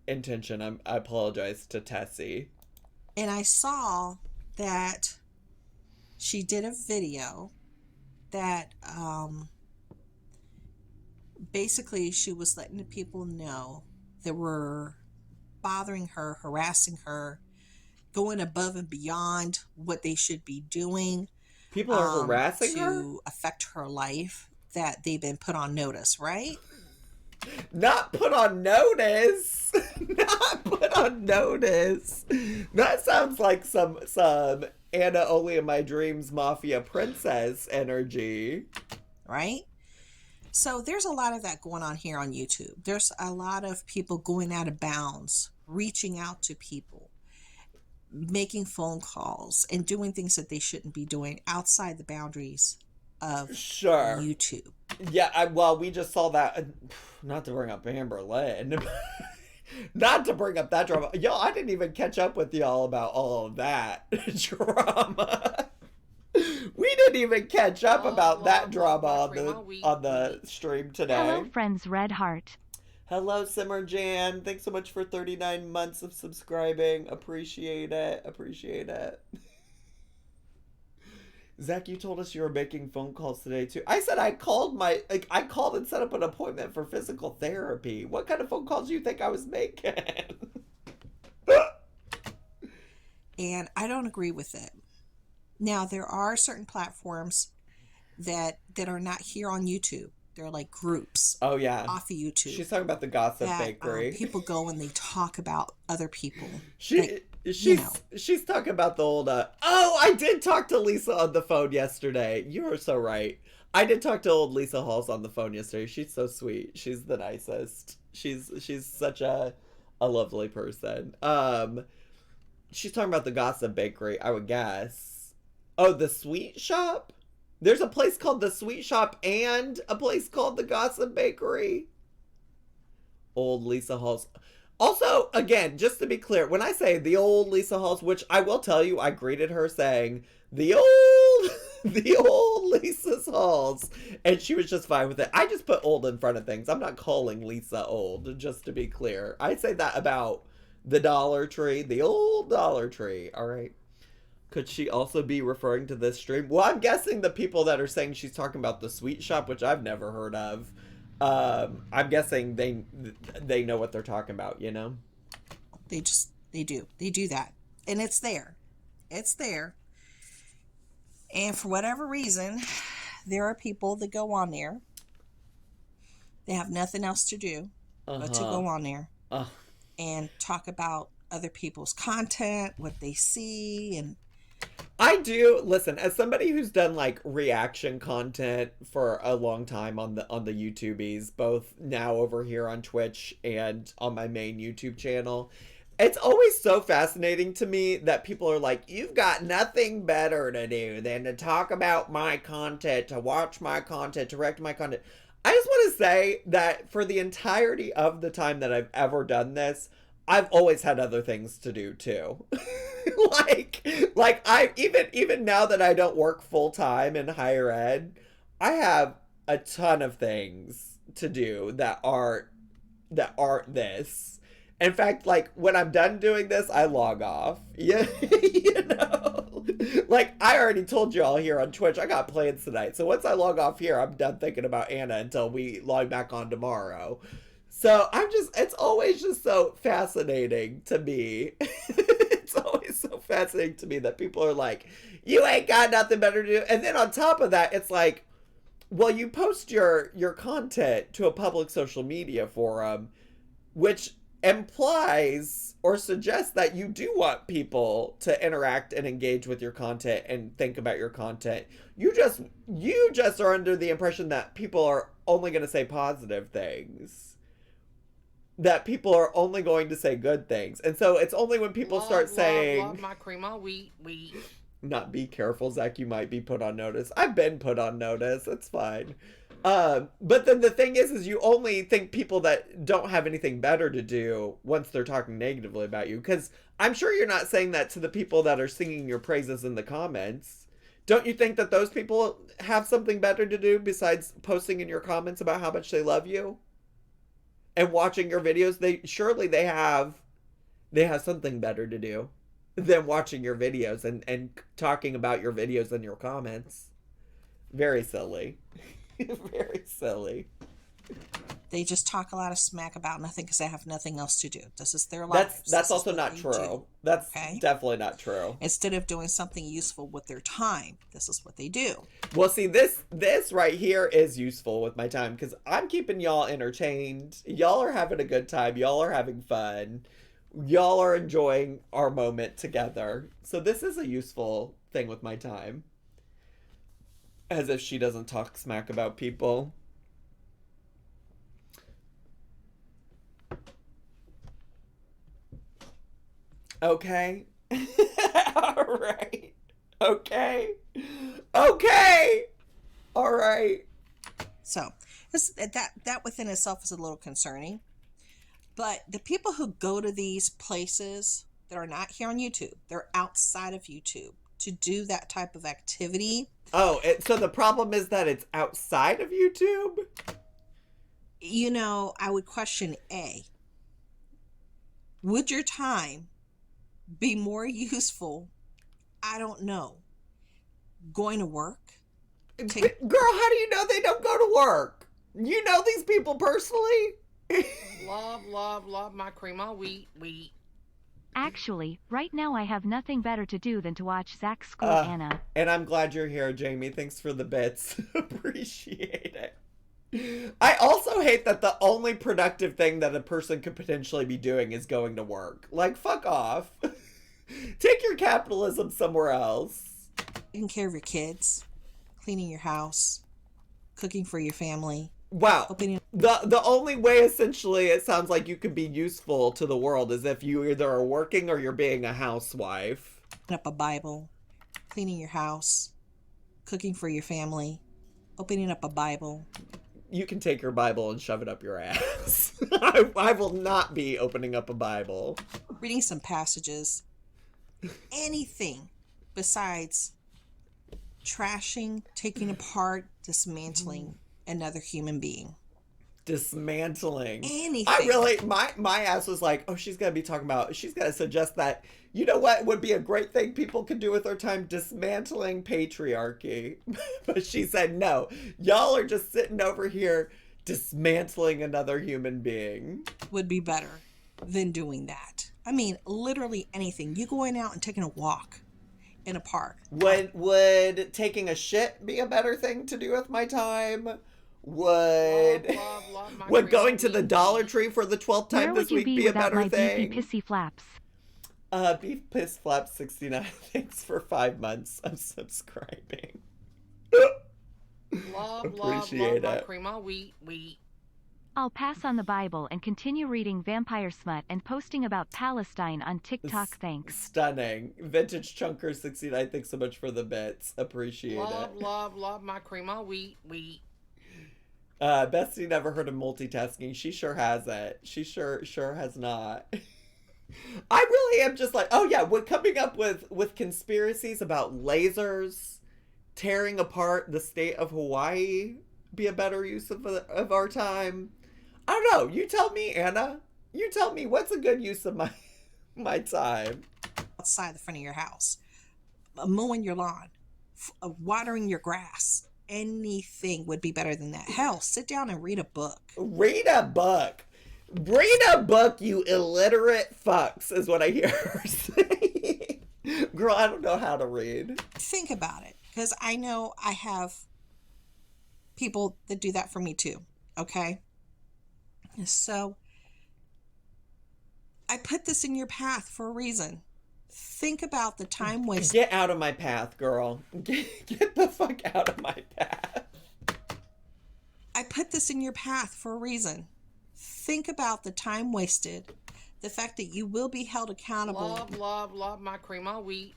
intention. I apologize to Tessie. And I saw that she did a video that basically she was letting the people know that were bothering her, harassing her, going above and beyond what they should be doing. People are harassing her? To affect her life, that they've been put on notice, right? Not put on notice. Not put on notice. That sounds like some Anna Only in My Dreams Mafia Princess energy. Right? So there's a lot of that going on here on YouTube. There's a lot of people going out of bounds, reaching out to people, making phone calls, and doing things that they shouldn't be doing outside the boundaries of YouTube. Yeah, well, we just saw that. Not to bring up Amber Lynn. Not to bring up that drama. Yo, I didn't even catch up with y'all about all of that drama. We didn't even catch up about that drama on the stream today. Hello, friends. Red Heart. Hello, Simmer Jan. Thanks so much for 39 months of subscribing. Appreciate it. Appreciate it. Zach, you told us you were making phone calls today, too. I said I called and set up an appointment for physical therapy. What kind of phone calls do you think I was making? And I don't agree with it. Now, there are certain platforms that are not here on YouTube. They're like groups. Oh, yeah. Off of YouTube. She's talking about the Gossip Bakery. People go and they talk about other people. She's talking about the old, I did talk to Lisa on the phone yesterday. You are so right. I did talk to old Lisa Halls on the phone yesterday. She's so sweet. She's the nicest. She's such a lovely person. She's talking about the Gossip Bakery, I would guess. Oh, the Sweet Shop? There's a place called the Sweet Shop and a place called the Gossip Bakery. Old Lisa Halls. Also, again, just to be clear, when I say the old Lisa Halls, which I will tell you, I greeted her saying, the old Lisa's Halls. And she was just fine with it. I just put old in front of things. I'm not calling Lisa old, just to be clear. I say that about the Dollar Tree, the old Dollar Tree. All right. Could she also be referring to this stream? Well, I'm guessing the people that are saying she's talking about the Sweet Shop, which I've never heard of, I'm guessing they know what they're talking about, you know? They do that. And it's there. And for whatever reason, there are people that go on there. They have nothing else to do but to go on there and talk about other people's content, what they see, and I do listen, as somebody who's done like reaction content for a long time on the YouTubies, both now over here on Twitch and on my main YouTube channel. It's always so fascinating to me that people are like, you've got nothing better to do than to talk about my content, to watch my content, to react to my content. I just want to say that for the entirety of the time that I've ever done this, I've always had other things to do too. like I even now that I don't work full time in higher ed, I have a ton of things to do that aren't this. In fact, like when I'm done doing this, I log off. Yeah, you know. Like, I already told you all here on Twitch, I got plans tonight. So once I log off here, I'm done thinking about Anna until we log back on tomorrow. So it's always just so fascinating to me. It's always so fascinating to me that people are like, you ain't got nothing better to do. And then on top of that, it's like, well, you post your content to a public social media forum, which implies or suggests that you do want people to interact and engage with your content and think about your content. You just are under the impression that people are only going to say positive things. That people are only going to say good things. And so it's only when people start saying... Love my cream of wheat. Not be careful, Zach, you might be put on notice. I've been put on notice. It's fine. But then the thing is you only think people that don't have anything better to do once they're talking negatively about you. Because I'm sure you're not saying that to the people that are singing your praises in the comments. Don't you think that those people have something better to do besides posting in your comments about how much they love you? And watching your videos? They have something better to do than watching your videos and talking about your videos in your comments. Very silly. Very silly. They just talk a lot of smack about nothing because they have nothing else to do. This is their life. That's also not true. That's definitely not true. Instead of doing something useful with their time, this is what they do. Well, see, this right here is useful with my time because I'm keeping y'all entertained. Y'all are having a good time. Y'all are having fun. Y'all are enjoying our moment together. So this is a useful thing with my time. As if she doesn't talk smack about people. Okay. All right. Okay. Okay. All right. So that within itself is a little concerning. But the people who go to these places that are not here on YouTube, they're outside of YouTube to do that type of activity. Oh, so the problem is that it's outside of YouTube? You know, I would question would your time be more useful? I don't know. Going to work? Girl, how do you know they don't go to work? You know these people personally? love my cream of wheat. Actually, right now I have nothing better to do than to watch Zach school Anna. And I'm glad you're here, Jamie. Thanks for the bits. Appreciate it. I also hate that the only productive thing that a person could potentially be doing is going to work. Like, fuck off. Take your capitalism somewhere else. Taking care of your kids, cleaning your house, cooking for your family. Wow. The only way, essentially, it sounds like you could be useful to the world is if you either are working or you're being a housewife. Opening up a Bible, cleaning your house, cooking for your family, opening up a Bible. You can take your Bible and shove it up your ass. I will not be opening up a Bible. Reading some passages. Anything besides trashing, taking apart, dismantling another human being. Dismantling. Anything. I really, my ass was like, oh, she's going to suggest that, you know what would be a great thing people could do with their time? Dismantling patriarchy. But she said, no, y'all are just sitting over here dismantling another human being. Would be better than doing that. I mean, literally anything. You going out and taking a walk in a park. Would taking a shit be a better thing to do with my time? Would going to the Dollar Tree for the 12th time this week be a better thing? Beefy pissy flaps. Beef Piss Flaps 69. Thanks for 5 months of subscribing. Appreciate my it. cream of wheat. I'll pass on the Bible and continue reading vampire smut and posting about Palestine on TikTok. Thanks. Stunning. Vintage Chunker 69. Thanks so much for the bits. Appreciate it. Love my cream of wheat. Bestie never heard of multitasking. She sure hasn't. She sure has not. I really am just like, oh yeah, we're coming up with conspiracies about lasers tearing apart the state of Hawaii be a better use of our time. I don't know. You tell me, Anna. You tell me what's a good use of my time. Outside the front of your house. mowing your lawn, watering your grass. Anything would be better than that. Hell, sit down and read a book. Read a book. Read a book, you illiterate fucks, is what I hear her saying. Girl, I don't know how to read. Think about it, because I know I have people that do that for me too, okay? So I put this in your path for a reason. Think about the time wasted. Get out of my path, girl. Get the fuck out of my path. I put this in your path for a reason. Think about the time wasted, the fact that you will be held accountable. Love my cream of wheat.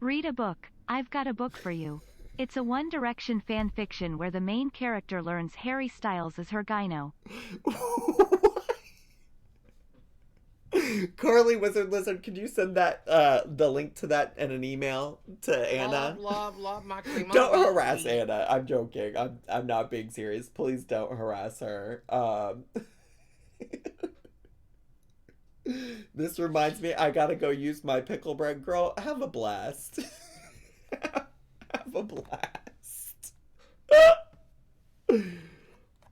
Read a book. I've got a book for you. It's a One Direction fan fiction where the main character learns Harry Styles is her gyno. Carly Wizard Lizard, could you send that the link to that in an email to Anna? Love my cream of wheat. Don't harass Anna. I'm joking. I'm not being serious. Please don't harass her. This reminds me, I gotta go use my pickle bread. Girl, have a blast. Have a blast.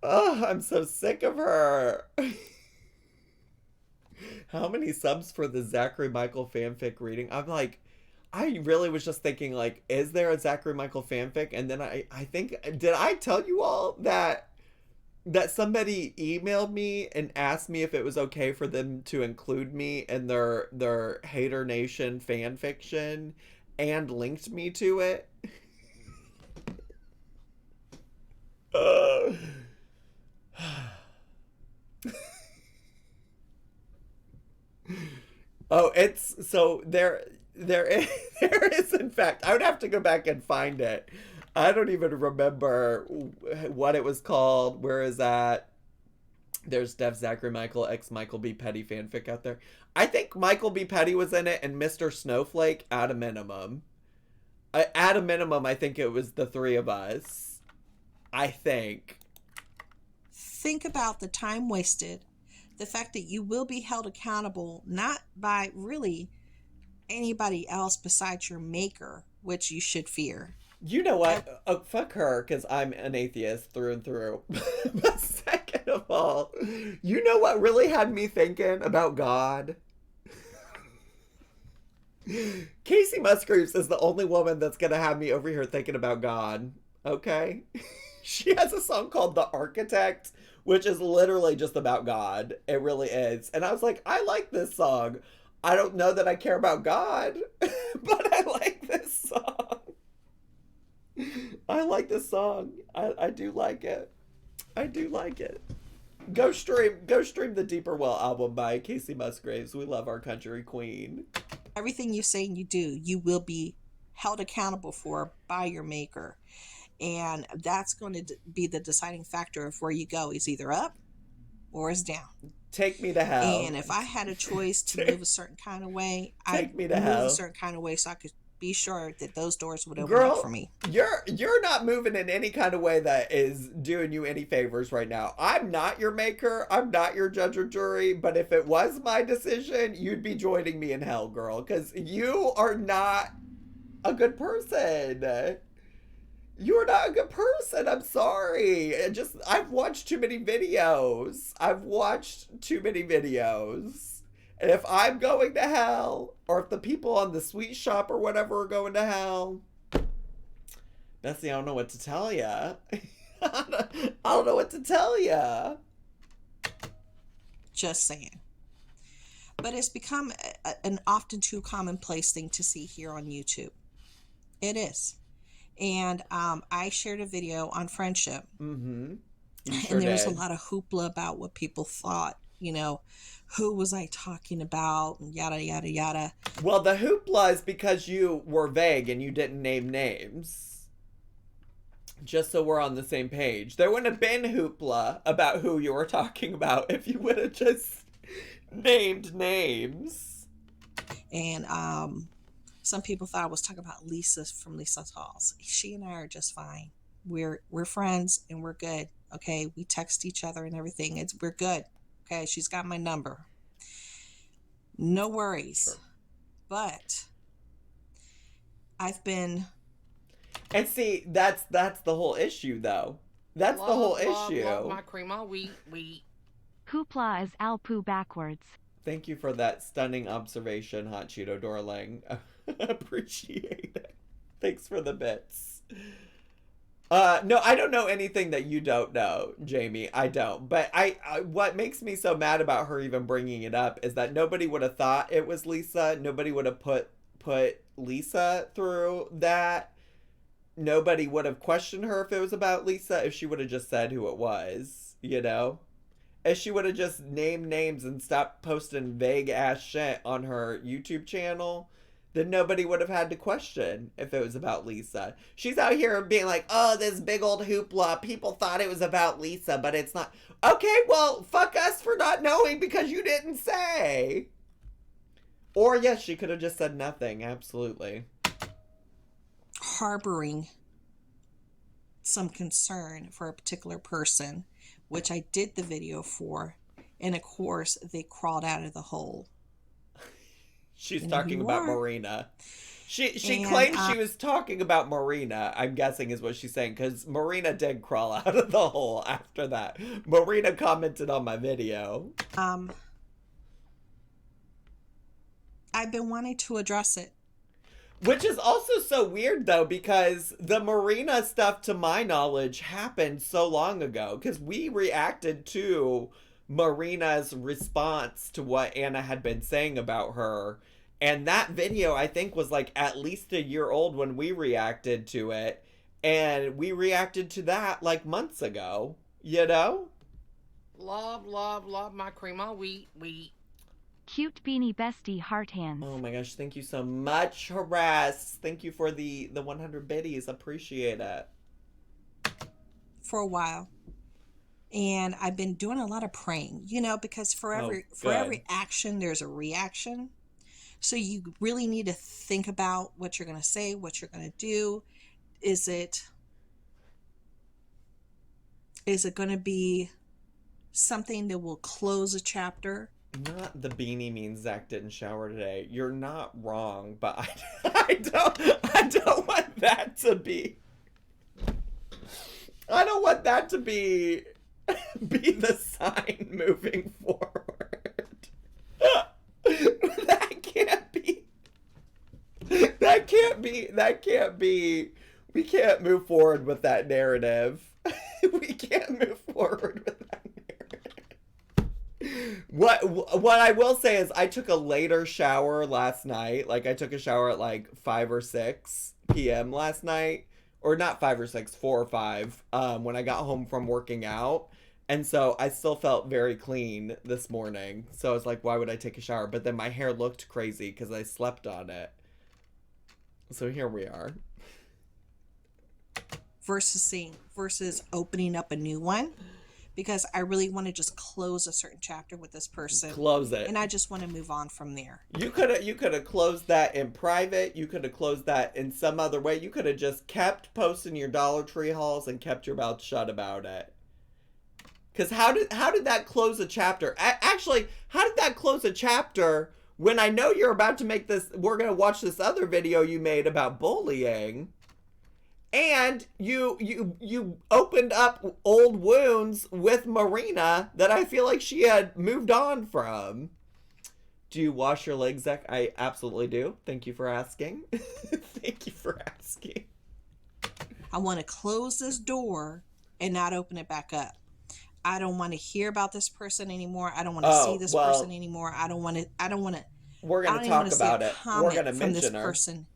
Oh, I'm so sick of her. How many subs for the Zachary Michael fanfic reading? I'm like, I really was just thinking, like, is there a Zachary Michael fanfic? And then I think, did I tell you all that somebody emailed me and asked me if it was okay for them to include me in their Hater Nation fan fiction and linked me to it? Oh, it's so there is in fact, I would have to go back and find it. I don't even remember what it was called. Where is that? There's Def Zachary Michael X Michael B. Petty fanfic out there. I think Michael B. Petty was in it and Mr. Snowflake at a minimum. At a minimum, I think it was the three of us. I think. Think about the time wasted, the fact that you will be held accountable not by really anybody else besides your maker, which you should fear. You know what? Oh, fuck her, because I'm an atheist through and through. But second of all, you know what really had me thinking about God? Casey Musgraves is the only woman that's going to have me over here thinking about God. Okay? She has a song called The Architect, which is literally just about God. It really is. And I was like, I like this song. I don't know that I care about God, but I like this song. I like this song. I do like it. I do like it. Go stream the Deeper Well album by Casey Musgraves. We love our country queen. Everything you say and you do, you will be held accountable for by your maker. And that's going to be the deciding factor of where you go. Is either up or is down. Take me to hell. And if I had a choice to move a certain kind of way, I'd move a certain kind of way so I could be sure that those doors would open Girl, up for me. You're not moving in any kind of way that is doing you any favors right now. I'm not your maker. I'm not your judge or jury. But if it was my decision, you'd be joining me in hell, girl. Because you are not a good person. You're not a good person. I'm sorry. I've watched too many videos. And if I'm going to hell, or if the people on the sweet shop or whatever are going to hell, Bessie, I don't know what to tell ya. I don't know what to tell ya. Just saying. But it's become an often too commonplace thing to see here on YouTube. It is. And I shared a video on friendship. Mm-hmm. And there was a lot of hoopla about what people thought, who was I talking about, and yada, yada, yada. Well, the hoopla is because you were vague and you didn't name names. Just so we're on the same page. There wouldn't have been hoopla about who you were talking about if you would have just named names. And some people thought I was talking about Lisa from Lisa's Halls. She and I are just fine. We're friends and we're good. Okay, we text each other and everything. We're good. Okay, she's got my number. No worries. Sure. But I've been... And see, that's the whole issue, though. That's the whole issue. Love my cream wheat. Hoopla is Alpoo backwards. Thank you for that stunning observation, Hot Cheeto Darling. Appreciate it. Thanks for the bits. No, I don't know anything that you don't know, Jamie. I don't. But I what makes me so mad about her even bringing it up is that nobody would have thought it was Lisa. Nobody would have put Lisa through that. Nobody would have questioned her if it was about Lisa, if she would have just said who it was, you know? If she would have just named names and stopped posting vague ass shit on her YouTube channel, then nobody would have had to question if it was about Lisa. She's out here being like, oh, this big old hoopla. People thought it was about Lisa, but it's not. Okay, well, fuck us for not knowing because you didn't say. Or, yes, she could have just said nothing. Absolutely. Harboring some concern for a particular person, which I did the video for, and of course they crawled out of the hole. She's talking about Marina. She claimed she was talking about Marina, I'm guessing is what she's saying, because Marina did crawl out of the hole after that. Marina commented on my video. I've been wanting to address it. Which is also so weird, though, because the Marina stuff, to my knowledge, happened so long ago. Because we reacted to Marina's response to what Anna had been saying about her. And that video, I think, was like at least a year old when we reacted to it. And we reacted to that like months ago, you know? Love my cream wheat. Cute beanie bestie heart hands. Oh my gosh, thank you so much, Harass. Thank you for the 100 biddies. Appreciate it. For a while. And I've been doing a lot of praying, you know, because for every action, there's a reaction. So you really need to think about what you're going to say, what you're going to do. Is it going to be something that will close a chapter? Not the beanie means Zach didn't shower today. You're not wrong, but I don't want that to be. I don't want that to be the sign moving forward. That can't be. We can't move forward with that narrative. We can't move forward with that. What I will say is I took a later shower last night. Like I took a shower at like 5 or 6 p.m. last night. Or not 5 or 6, 4 or 5 when I got home from working out. And so I still felt very clean this morning. So I was like, why would I take a shower? But then my hair looked crazy because I slept on it. So here we are. Versus opening up a new one. Because I really want to just close a certain chapter with this person. Close it. And I just want to move on from there. You could have closed that in private. You could have closed that in some other way. You could have just kept posting your Dollar Tree hauls and kept your mouth shut about it. Because how did that close a chapter? Actually, how did that close a chapter when I know you're about to make this, we're going to watch this other video you made about bullying. And you opened up old wounds with Marina that I feel like she had moved on from. Do you wash your legs, Zach? I absolutely do. Thank you for asking. Thank you for asking. I want to close this door and not open it back up. I don't want to hear about this person anymore. I don't want to see this person anymore. I don't want to. We're going to talk about it. We're going to mention this her. Person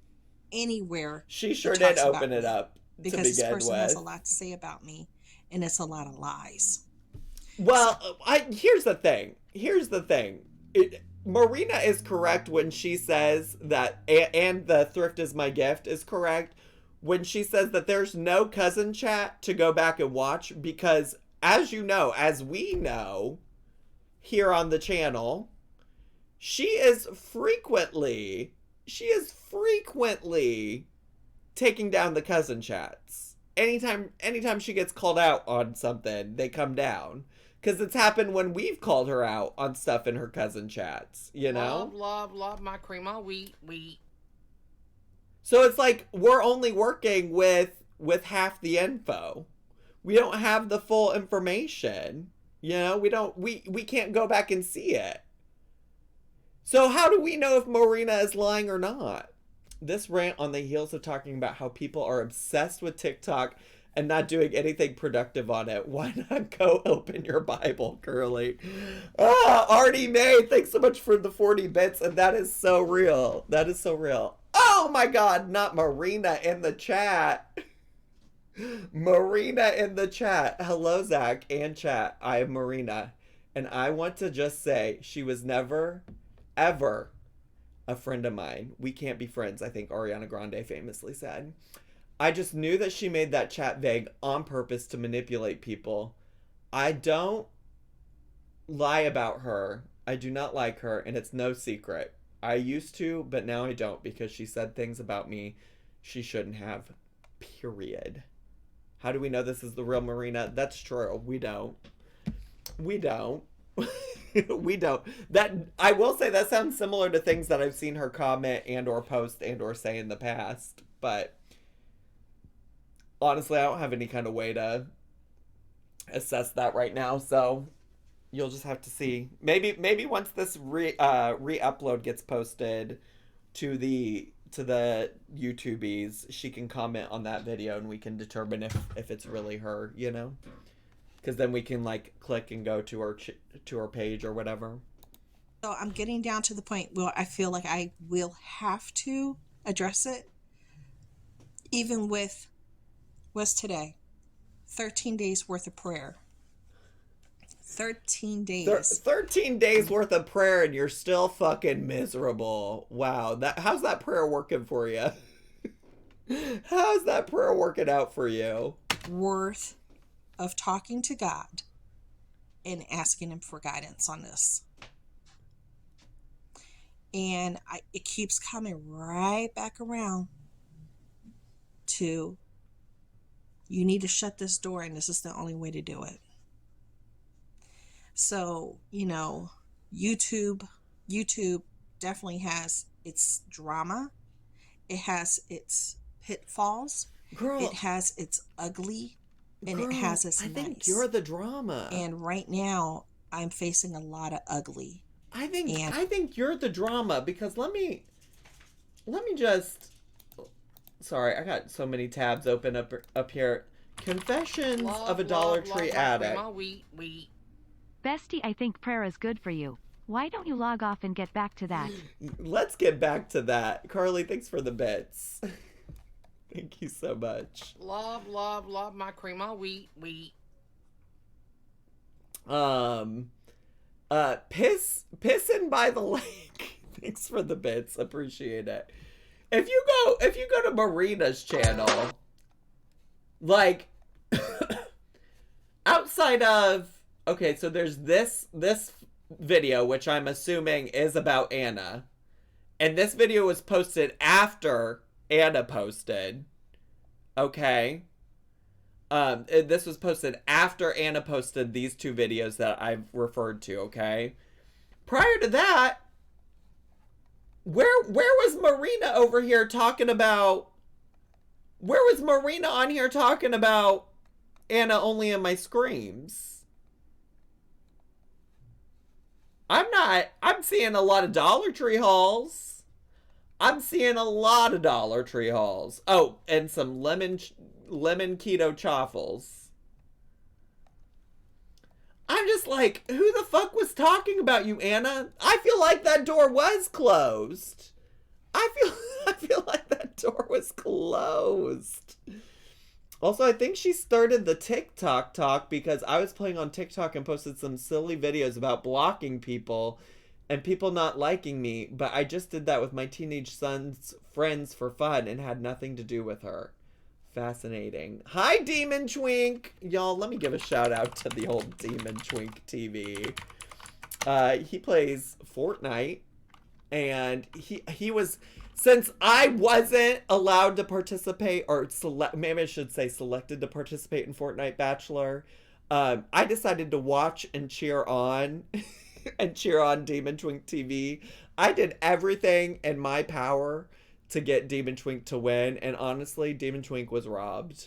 anywhere. She sure did open it up. Because this person has a lot to say about me, and it's a lot of lies. Well, here's the thing. Marina is correct when she says that, and the thrift is my gift is correct, when she says that there's no cousin chat to go back and watch, because as you know, as we know, here on the channel, she is frequently taking down the cousin chats. Anytime she gets called out on something, they come down. Because it's happened when we've called her out on stuff in her cousin chats, you know? Love my cream wheat. So it's like we're only working with half the info. We don't have the full information. You know, we can't go back and see it. So how do we know if Marina is lying or not? This rant on the heels of talking about how people are obsessed with TikTok and not doing anything productive on it. Why not go open your Bible, Curly? Artie May, thanks so much for the 40 bits, and that is so real. That is so real. Oh my God, not Marina in the chat. Marina in the chat. Hello, Zach and chat. I am Marina, and I want to just say she was never, ever a friend of mine. We can't be friends, I think Ariana Grande famously said. I just knew that she made that chat vague on purpose to manipulate people. I don't lie about her. I do not like her, and it's no secret. I used to, but now I don't because she said things about me she shouldn't have. Period. How do we know this is the real Marina? That's true. We don't. We don't. We don't. That, I will say that sounds similar to things that I've seen her comment and or post and or say in the past, but honestly, I don't have any kind of way to assess that right now, so you'll just have to see. Maybe once this re-upload gets posted to the YouTubies, she can comment on that video and we can determine if it's really her, you know? Because then we can like click and go to her page or whatever. So I'm getting down to the point where I feel like I will have to address it, even with what's today, 13 days worth of prayer. 13 days. 13 days worth of prayer and you're still fucking miserable. Wow. How's that prayer working for you? How's that prayer working out for you? Worth of talking to God and asking him for guidance on this. And it keeps coming right back around to, you need to shut this door and this is the only way to do it. So, you know, YouTube definitely has its drama. It has its pitfalls. Girl, it has its ugly, and it has its nice. I think you're the drama. And right now, I'm facing a lot of ugly. I think you're the drama because let me just. Sorry, I got so many tabs open up here. Confessions of a Dollar Tree addict. Bestie, I think prayer is good for you. Why don't you log off and get back to that? Let's get back to that. Carly, thanks for the bits. Thank you so much. Love my cream of wheat. Pissin' by the lake. Thanks for the bits. Appreciate it. If you go to Marina's channel, like outside of, okay, so there's this video, which I'm assuming is about Anna. And this video was posted after Anna posted. Okay. This was posted after Anna posted these two videos that I've referred to, okay? Prior to that, where was Marina over here talking about... Where was Marina on here talking about Anna only in my screams? I'm seeing a lot of Dollar Tree hauls. I'm seeing a lot of Dollar Tree hauls. Oh, and some lemon keto chaffles. I'm just like, who the fuck was talking about you, Anna? I feel like that door was closed. I feel like that door was closed. Also, I think she started the TikTok talk because I was playing on TikTok and posted some silly videos about blocking people and people not liking me, but I just did that with my teenage son's friends for fun and had nothing to do with her. Fascinating. Hi, Demon Twink! Y'all, let me give a shout out to the old Demon Twink TV. He plays Fortnite, and he was... Since I wasn't allowed to participate, or maybe I should say selected to participate in Fortnite Bachelor, I decided to watch and cheer on, and cheer on Demon Twink TV. I did everything in my power to get Demon Twink to win. And honestly, Demon Twink was robbed.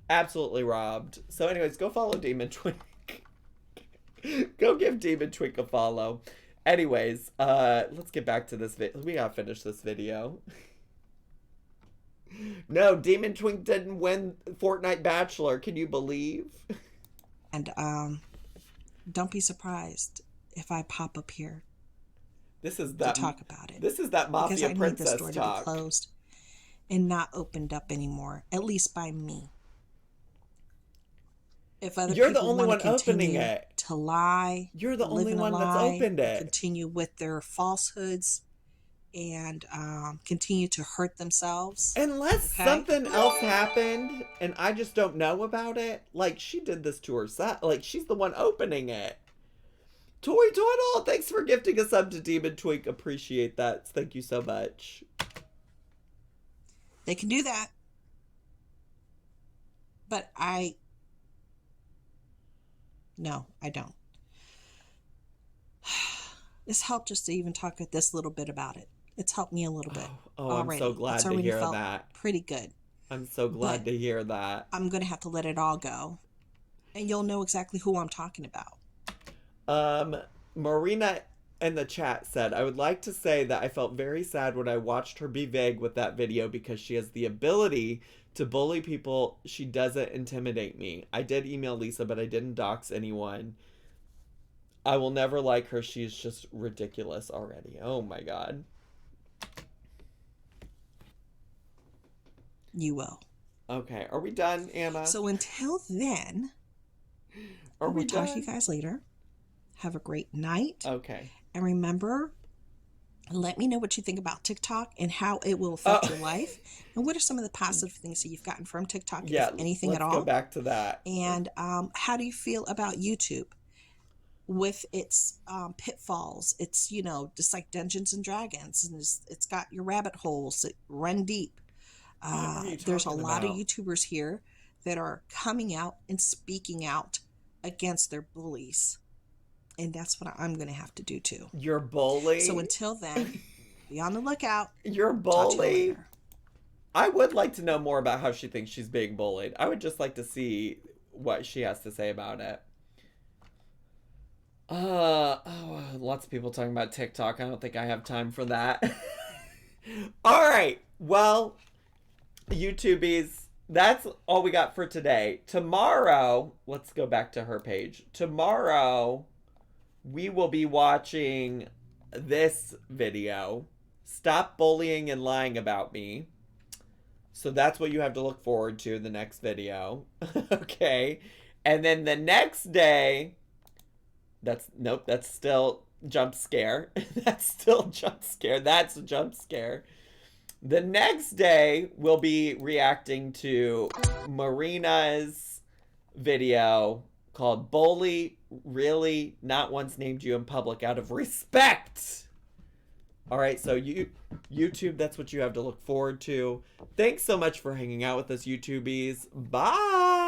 Absolutely robbed. So anyways, go follow Demon Twink. Go give Demon Twink a follow. Anyways, let's get back to this video. We gotta finish this video. No, Demon Twink didn't win Fortnite Bachelor. Can you believe? And don't be surprised if I pop up here This is to that talk about it. This is that because mafia I need this princess store to talk. be closed and not opened up anymore, at least by me. If other You're the people only want one to continue opening it. to lie, You're the live only in a one that's lie, opened it. continue with their falsehoods, and continue to hurt themselves. Unless Okay. something else happened and I just don't know about it. Like, she did this to herself. Like, she's the one opening it. Toy Toddle, thanks for gifting a sub to Demon Twink. Appreciate that. Thank you so much. They can do that. But no, I don't. This helped just to even talk this little bit about it. It's helped me a little bit. Oh, already. I'm so glad It's to already hear felt that. pretty good. I'm so glad But to hear that. I'm going to have to let it all go. And you'll know exactly who I'm talking about. Marina in the chat said, I would like to say that I felt very sad when I watched her be vague with that video because she has the ability to bully people. She doesn't intimidate me. I did email Lisa, but I didn't dox anyone. I will never like her. She's just ridiculous already. Oh my God. You will. Okay. Are we done, Anna? So until then, I will talk to you guys later. Have a great night. Okay. And remember, let me know what you think about TikTok and how it will affect your life. And what are some of the positive things that you've gotten from TikTok, Yeah, if anything at all? Let's go back to that. And how do you feel about YouTube with its pitfalls? It's, just like Dungeons and Dragons. And it's got your rabbit holes that run deep. There's a lot of YouTubers here that are coming out and speaking out against their bullies. And that's what I'm going to have to do too. You're bully. So until then, be on the lookout. You're Talk to you bully. later. I would like to know more about how she thinks she's being bullied. I would just like to see what she has to say about it. Lots of people talking about TikTok. I don't think I have time for that. All right. Well, YouTubies, that's all we got for today. Tomorrow, let's go back to her page. Tomorrow, we will be watching this video. Stop bullying and lying about me. So that's what you have to look forward to in the next video. Okay. And then the next day, that's still jump scare. That's still jump scare. That's a jump scare. The next day, we'll be reacting to Marina's video called Bully Really Not Once Named You in Public Out of Respect. All right, so YouTube, that's what you have to look forward to. Thanks so much for hanging out with us, YouTubies. Bye.